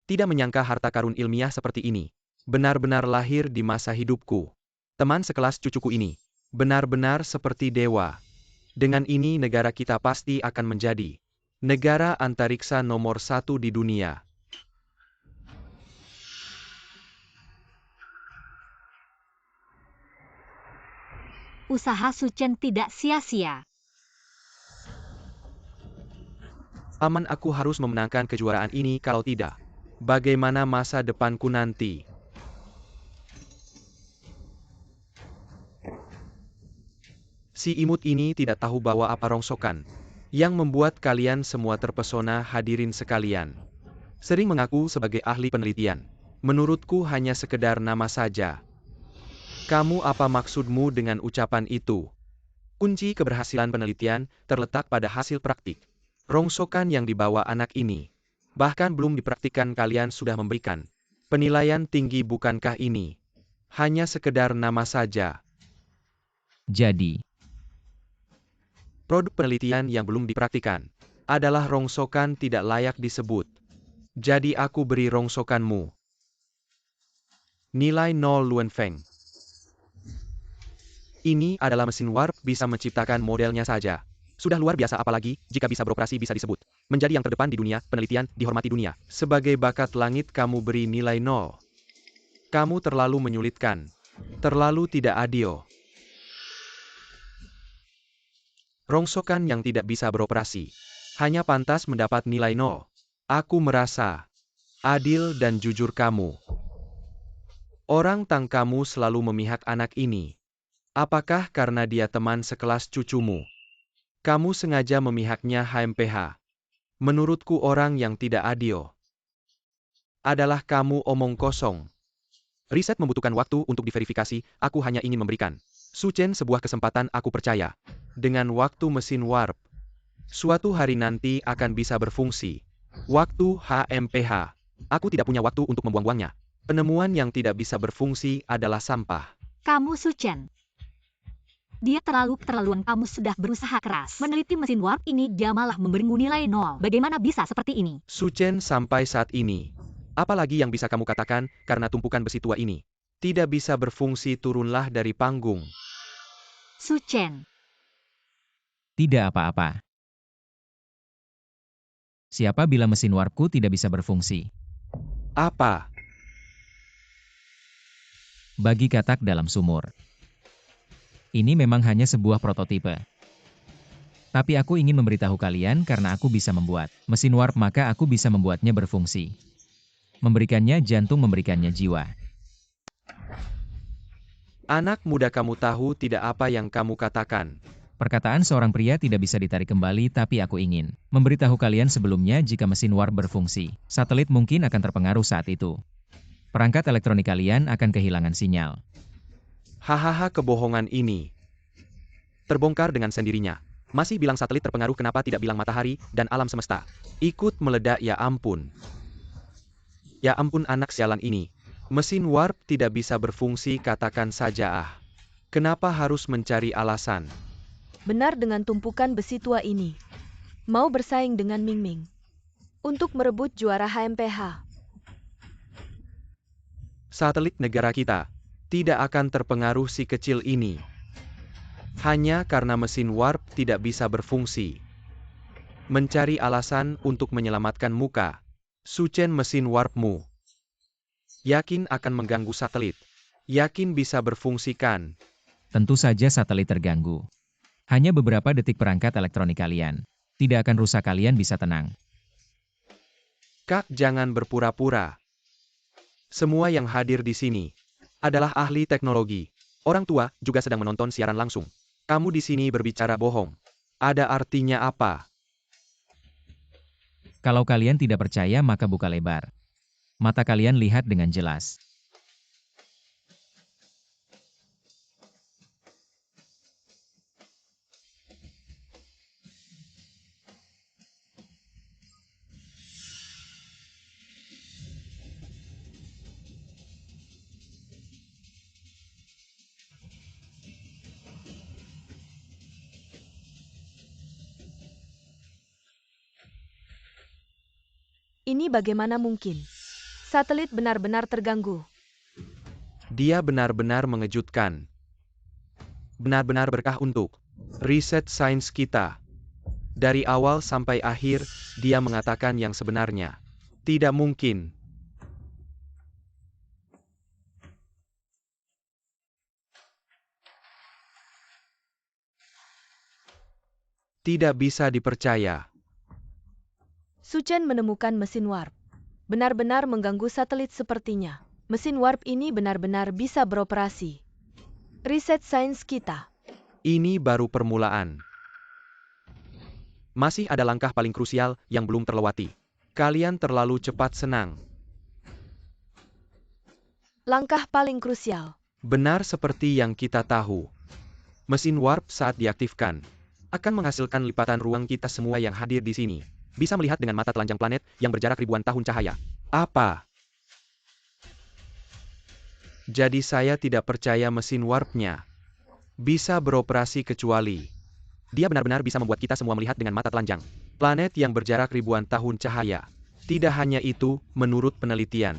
Tidak menyangka harta karun ilmiah seperti ini benar-benar lahir di masa hidupku. Teman sekelas cucuku ini benar-benar seperti dewa. Dengan ini negara kita pasti akan menjadi negara antariksa nomor 1 di dunia. Usaha Suchen tidak sia-sia. Paman, aku harus memenangkan kejuaraan ini, kalau tidak, bagaimana masa depanku nanti? Si imut ini tidak tahu bahwa apa rongsokan Yang membuat kalian semua terpesona hadirin sekalian. Sering mengaku sebagai ahli penelitian. Menurutku hanya sekedar nama saja. Kamu apa maksudmu dengan ucapan itu? Kunci keberhasilan penelitian terletak pada hasil praktik. Rongsokan yang dibawa anak ini. Bahkan belum dipraktikkan kalian sudah memberikan penilaian tinggi, bukankah ini? Hanya sekedar nama saja. Jadi, Produk penelitian yang belum dipraktikkan adalah rongsokan tidak layak disebut. Jadi aku beri rongsokanmu nilai 0 Luan Feng. Ini adalah mesin warp bisa menciptakan modelnya saja. Sudah luar biasa, apalagi jika bisa beroperasi bisa disebut menjadi yang terdepan di dunia penelitian, dihormati dunia. Sebagai bakat langit kamu beri nilai 0. Kamu terlalu menyulitkan. Terlalu tidak adil. Rongsokan yang tidak bisa beroperasi hanya pantas mendapat nilai 0. Aku merasa adil dan jujur kamu. Orang tang kamu selalu memihak anak ini. Apakah karena dia teman sekelas cucumu? Kamu sengaja memihaknya HMPH. Menurutku orang yang tidak adil adalah kamu omong kosong. Riset membutuhkan waktu untuk diverifikasi, aku hanya ingin memberikan Su Chen sebuah kesempatan. Aku percaya. Dengan waktu mesin warp, suatu hari nanti akan bisa berfungsi. Waktu HMPH. Aku tidak punya waktu untuk membuang-buangnya. Penemuan yang tidak bisa berfungsi adalah sampah. Kamu Su Chen. Dia terlaluan. Kamu sudah berusaha keras meneliti mesin warp ini, dia malah memberimu nilai 0. Bagaimana bisa seperti ini? Su Chen, sampai saat ini, apalagi yang bisa kamu katakan karena tumpukan besi tua ini tidak bisa berfungsi, turunlah dari panggung. Su Chen. tidak apa-apa. Siapa bilang mesin warpku tidak bisa berfungsi? Apa? Bagi katak dalam sumur. Ini memang hanya sebuah prototipe. Tapi aku ingin memberitahu kalian karena aku bisa membuat mesin warp, maka aku bisa membuatnya berfungsi. Memberikannya jantung, memberikannya jiwa. Anak muda, kamu tahu tidak apa yang kamu katakan. Perkataan seorang pria tidak bisa ditarik kembali, tapi aku ingin memberitahu kalian sebelumnya, jika mesin warp berfungsi, satelit mungkin akan terpengaruh saat itu. Perangkat elektronik kalian akan kehilangan sinyal. Hahaha, kebohongan ini terbongkar dengan sendirinya. Masih bilang satelit terpengaruh, kenapa tidak bilang matahari dan alam semesta ikut meledak? Ya ampun. Ya ampun, anak sialan ini. Mesin warp tidak bisa berfungsi, katakan saja. Kenapa harus mencari alasan? Benar, dengan tumpukan besi tua ini. Mau bersaing dengan Ming Ming untuk merebut juara HMPH. Satelit negara kita tidak akan terpengaruh si kecil ini. Hanya karena mesin warp tidak bisa berfungsi. Mencari alasan untuk menyelamatkan muka. Su Chen, mesin warpmu yakin akan mengganggu satelit? Yakin bisa berfungsikan? Tentu saja satelit terganggu. Hanya beberapa detik perangkat elektronik kalian tidak akan rusak, kalian bisa tenang. Kak, jangan berpura-pura. Semua yang hadir di sini adalah ahli teknologi. Orang tua juga sedang menonton siaran langsung. Kamu di sini berbicara bohong. Ada artinya apa? Kalau kalian tidak percaya, maka buka lebar mata kalian, lihat dengan jelas. Ini bagaimana mungkin? Satelit benar-benar terganggu. Dia benar-benar mengejutkan. Benar-benar berkah untuk riset sains kita. Dari awal sampai akhir, dia mengatakan yang sebenarnya. Tidak mungkin. Tidak bisa dipercaya. Su Chen menemukan mesin warp. Benar-benar mengganggu satelit sepertinya. Mesin warp ini benar-benar bisa beroperasi. Riset sains kita. Ini baru permulaan. Masih ada langkah paling krusial yang belum terlewati. Kalian terlalu cepat senang. Langkah paling krusial. Benar seperti yang kita tahu. Mesin warp saat diaktifkan akan menghasilkan lipatan ruang kita semua yang hadir di sini. Bisa melihat dengan mata telanjang planet yang berjarak ribuan tahun cahaya. Apa? Jadi saya tidak percaya mesin warpnya bisa beroperasi kecuali dia benar-benar bisa membuat kita semua melihat dengan mata telanjang. Planet yang berjarak ribuan tahun cahaya. Tidak hanya itu, menurut penelitian,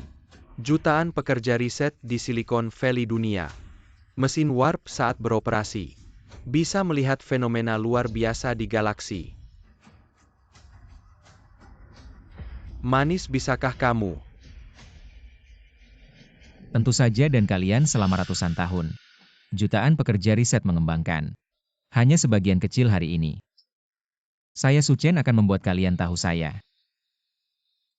jutaan pekerja riset di Silicon Valley dunia, mesin warp saat beroperasi bisa melihat fenomena luar biasa di galaksi. Manis, bisakah kamu? Tentu saja dan kalian selama ratusan tahun. Jutaan pekerja riset mengembangkan. Hanya sebagian kecil hari ini. Saya Suchen akan membuat kalian tahu saya.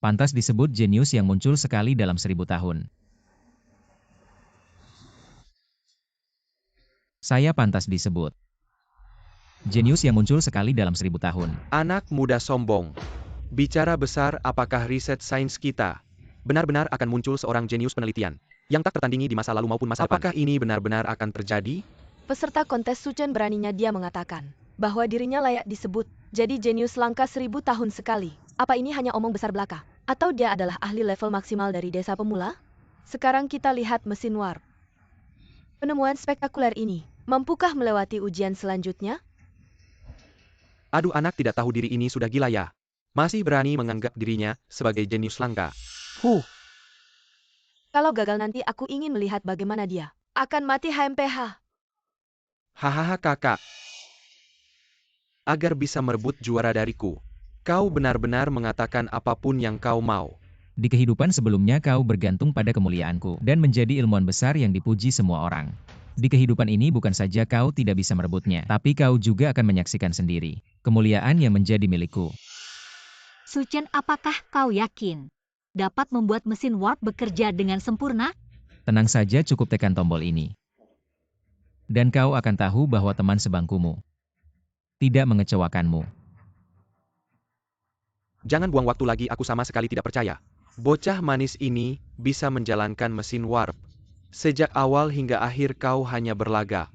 Pantas disebut jenius yang muncul sekali dalam 1000 tahun. Saya pantas disebut jenius yang muncul sekali dalam 1000 tahun. Anak muda sombong. Bicara besar, apakah riset sains kita benar-benar akan muncul seorang jenius penelitian yang tak tertandingi di masa lalu maupun masa depan? Apakah ini benar-benar akan terjadi? Peserta kontes Suchen beraninya dia mengatakan bahwa dirinya layak disebut jadi jenius langka 1000 tahun sekali. Apa ini hanya omong besar belaka? Atau dia adalah ahli level maksimal dari desa pemula? Sekarang kita lihat mesin warp. Penemuan spektakuler ini, mampukah melewati ujian selanjutnya? Aduh, anak tidak tahu diri ini sudah gila ya. Masih berani menganggap dirinya sebagai jenius langka. Kalau gagal nanti aku ingin melihat bagaimana dia akan mati HMPH. Hahaha kakak. Agar bisa merebut juara dariku, kau benar-benar mengatakan apapun yang kau mau. Di kehidupan sebelumnya kau bergantung pada kemuliaanku dan menjadi ilmuwan besar yang dipuji semua orang. Di kehidupan ini bukan saja kau tidak bisa merebutnya, tapi kau juga akan menyaksikan sendiri kemuliaan yang menjadi milikku. Suchen, apakah kau yakin dapat membuat mesin warp bekerja dengan sempurna? Tenang saja, cukup tekan tombol ini. Dan kau akan tahu bahwa teman sebangkumu tidak mengecewakanmu. Jangan buang waktu lagi, aku sama sekali tidak percaya. Bocah manis ini bisa menjalankan mesin warp. Sejak awal hingga akhir kau hanya berlagak.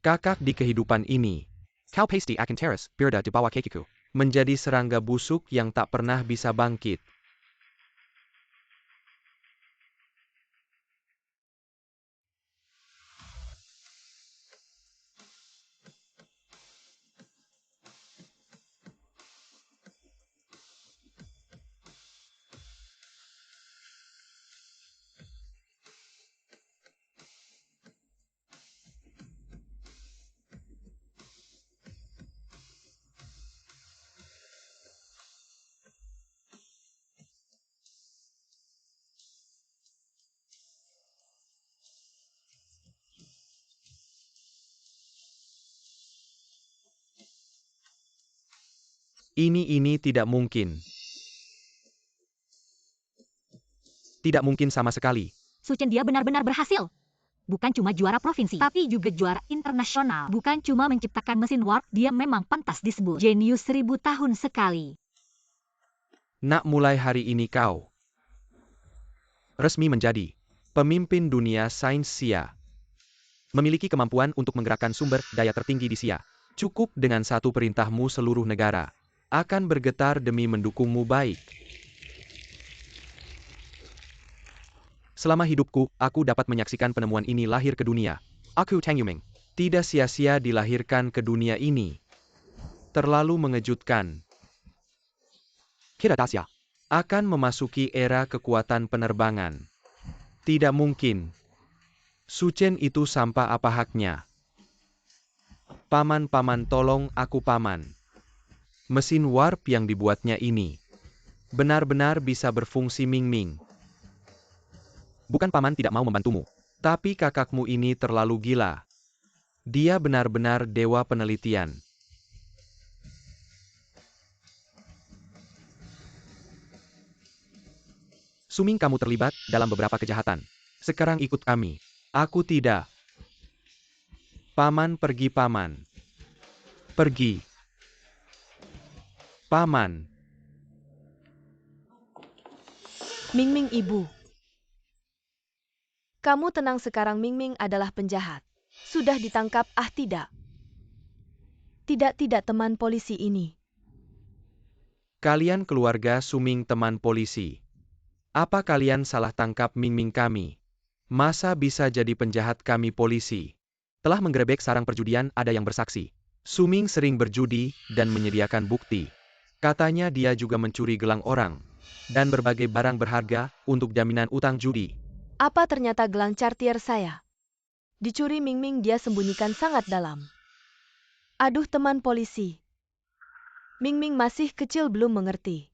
Kakak di kehidupan ini, kau pasti akan teres, berada di bawah kakiku. Menjadi serangga busuk yang tak pernah bisa bangkit. Ini tidak mungkin. Tidak mungkin sama sekali. Suchen, dia benar-benar berhasil. Bukan cuma juara provinsi, tapi juga juara internasional. Bukan cuma menciptakan mesin warp, dia memang pantas disebut jenius 1000 tahun sekali. Nak, mulai hari ini kau resmi menjadi pemimpin dunia sains Sia. Memiliki kemampuan untuk menggerakkan sumber daya tertinggi di Sia. Cukup dengan satu perintahmu seluruh negara akan bergetar demi mendukungmu baik. Selama hidupku, aku dapat menyaksikan penemuan ini lahir ke dunia. Aku Tang Yuming tidak sia-sia dilahirkan ke dunia ini. Terlalu mengejutkan. Kira Tasya akan memasuki era kekuatan penerbangan. Tidak mungkin. Suchen itu sampah, apa haknya? Paman, tolong aku paman. Mesin warp yang dibuatnya ini benar-benar bisa berfungsi, Ming Ming. Bukan paman tidak mau membantumu, tapi kakakmu ini terlalu gila. Dia benar-benar dewa penelitian. Suming, kamu terlibat dalam beberapa kejahatan. Sekarang ikut kami. Aku tidak. Paman, pergi paman. Pergi. Paman. Mingming ibu. Kamu tenang sekarang, Mingming adalah penjahat. Sudah ditangkap, tidak. Tidak teman polisi ini. Kalian keluarga Suming teman polisi. Apa kalian salah tangkap Mingming kami? Masa bisa jadi penjahat kami polisi? Telah menggerebek sarang perjudian, ada yang bersaksi. Suming sering berjudi dan menyediakan bukti. Katanya dia juga mencuri gelang orang dan berbagai barang berharga untuk jaminan utang judi. Apa ternyata gelang Cartier saya? Dicuri Mingming, dia sembunyikan sangat dalam. Aduh teman polisi. Mingming masih kecil belum mengerti.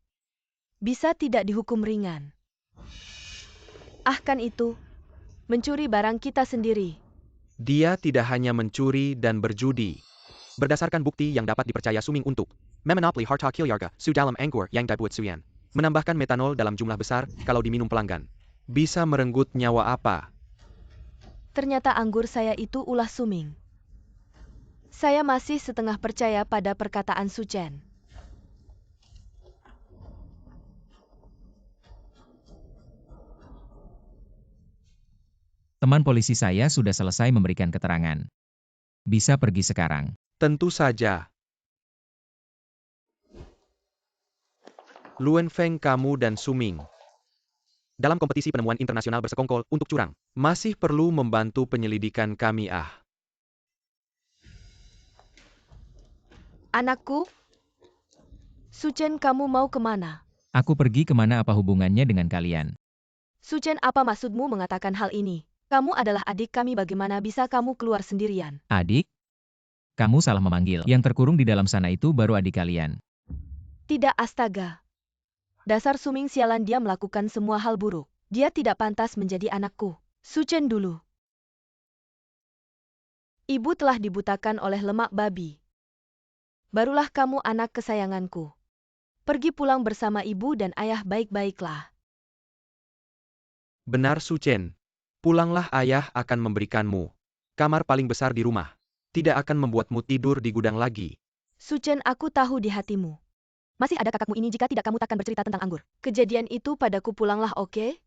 Bisa tidak dihukum ringan. Kan itu. Mencuri barang kita sendiri. Dia tidak hanya mencuri dan berjudi. Berdasarkan bukti yang dapat dipercaya Suming untuk memonopoly harta keluarga su dalam anggur yang dibuat Suyan. Menambahkan metanol dalam jumlah besar kalau diminum pelanggan. Bisa merenggut nyawa apa? Ternyata anggur saya itu ulah Suming. Saya masih setengah percaya pada perkataan Suchen. Teman polisi saya sudah selesai memberikan keterangan. Bisa pergi sekarang. Tentu saja. Luen Feng, kamu dan Suming dalam kompetisi penemuan internasional bersekongkol untuk curang. Masih perlu membantu penyelidikan kami. Anakku? Suchen, kamu mau kemana? Aku pergi kemana, apa hubungannya dengan kalian? Suchen, apa maksudmu mengatakan hal ini? Kamu adalah adik kami, bagaimana bisa kamu keluar sendirian? Adik? Kamu salah memanggil. Yang terkurung di dalam sana itu baru adik kalian. Tidak, astaga. Dasar Suming sialan, dia melakukan semua hal buruk. Dia tidak pantas menjadi anakku. Suchen dulu. Ibu telah dibutakan oleh lemak babi. Barulah kamu anak kesayanganku. Pergi pulang bersama ibu dan ayah baik-baiklah. Benar Suchen. Pulanglah, ayah akan memberikanmu kamar paling besar di rumah. Tidak akan membuatmu tidur di gudang lagi. Suchen, aku tahu di hatimu. Masih ada kakakmu ini, jika tidak kamu takkan bercerita tentang anggur. Kejadian itu padaku, pulanglah, oke?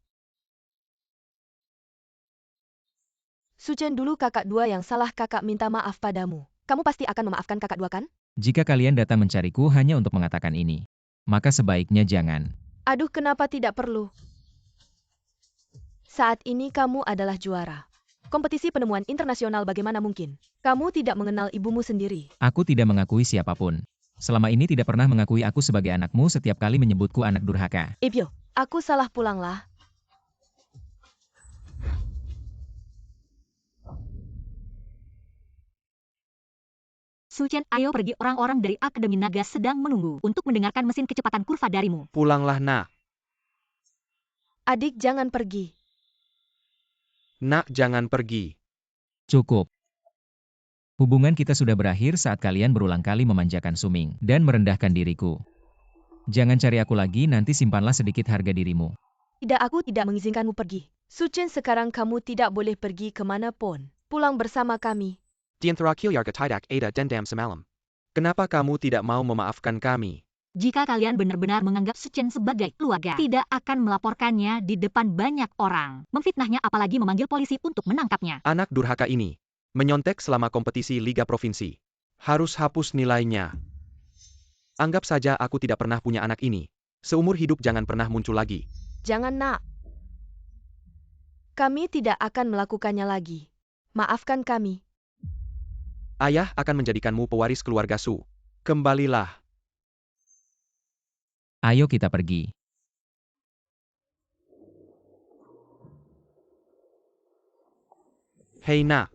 Suchen, dulu kakak dua yang salah, kakak minta maaf padamu. Kamu pasti akan memaafkan kakak dua, kan? Jika kalian datang mencariku hanya untuk mengatakan ini, maka sebaiknya jangan. Aduh, kenapa tidak perlu? Saat ini kamu adalah juara. Kompetisi penemuan internasional, bagaimana mungkin? Kamu tidak mengenal ibumu sendiri. Aku tidak mengakui siapapun. Selama ini tidak pernah mengakui aku sebagai anakmu, setiap kali menyebutku anak durhaka. Ibyo, aku salah, pulanglah. Suchen, ayo pergi, orang-orang dari Akademi Naga sedang menunggu untuk mendengarkan mesin kecepatan kurva darimu. Pulanglah, nak. Adik, jangan pergi. Nak, jangan pergi. Cukup. Hubungan kita sudah berakhir saat kalian berulang kali memanjakan Suming dan merendahkan diriku. Jangan cari aku lagi, nanti simpanlah sedikit harga dirimu. Tidak, aku tidak mengizinkanmu pergi. Suchen, sekarang kamu tidak boleh pergi kemanapun. Pulang bersama kami. Di antara keluarga tidak ada dendam semalam. Kenapa kamu tidak mau memaafkan kami? Jika kalian benar-benar menganggap Suchen sebagai keluarga, tidak akan melaporkannya di depan banyak orang, memfitnahnya, apalagi memanggil polisi untuk menangkapnya. Anak durhaka ini menyontek selama kompetisi Liga Provinsi. Harus hapus nilainya. Anggap saja aku tidak pernah punya anak ini. Seumur hidup jangan pernah muncul lagi. Jangan, nak. Kami tidak akan melakukannya lagi. Maafkan kami. Ayah akan menjadikanmu pewaris keluarga Su. Kembalilah. Ayo kita pergi. Hei, nak.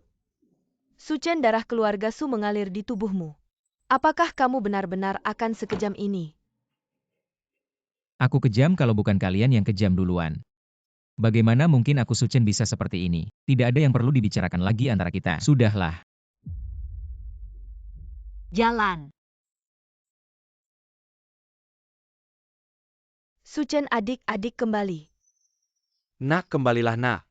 Suchen, darah keluarga Su mengalir di tubuhmu. Apakah kamu benar-benar akan sekejam ini? Aku kejam kalau bukan kalian yang kejam duluan. Bagaimana mungkin aku Suchen bisa seperti ini? Tidak ada yang perlu dibicarakan lagi antara kita. Sudahlah. Jalan. Suchen, adik-adik kembali. Nak, kembalilah, nak.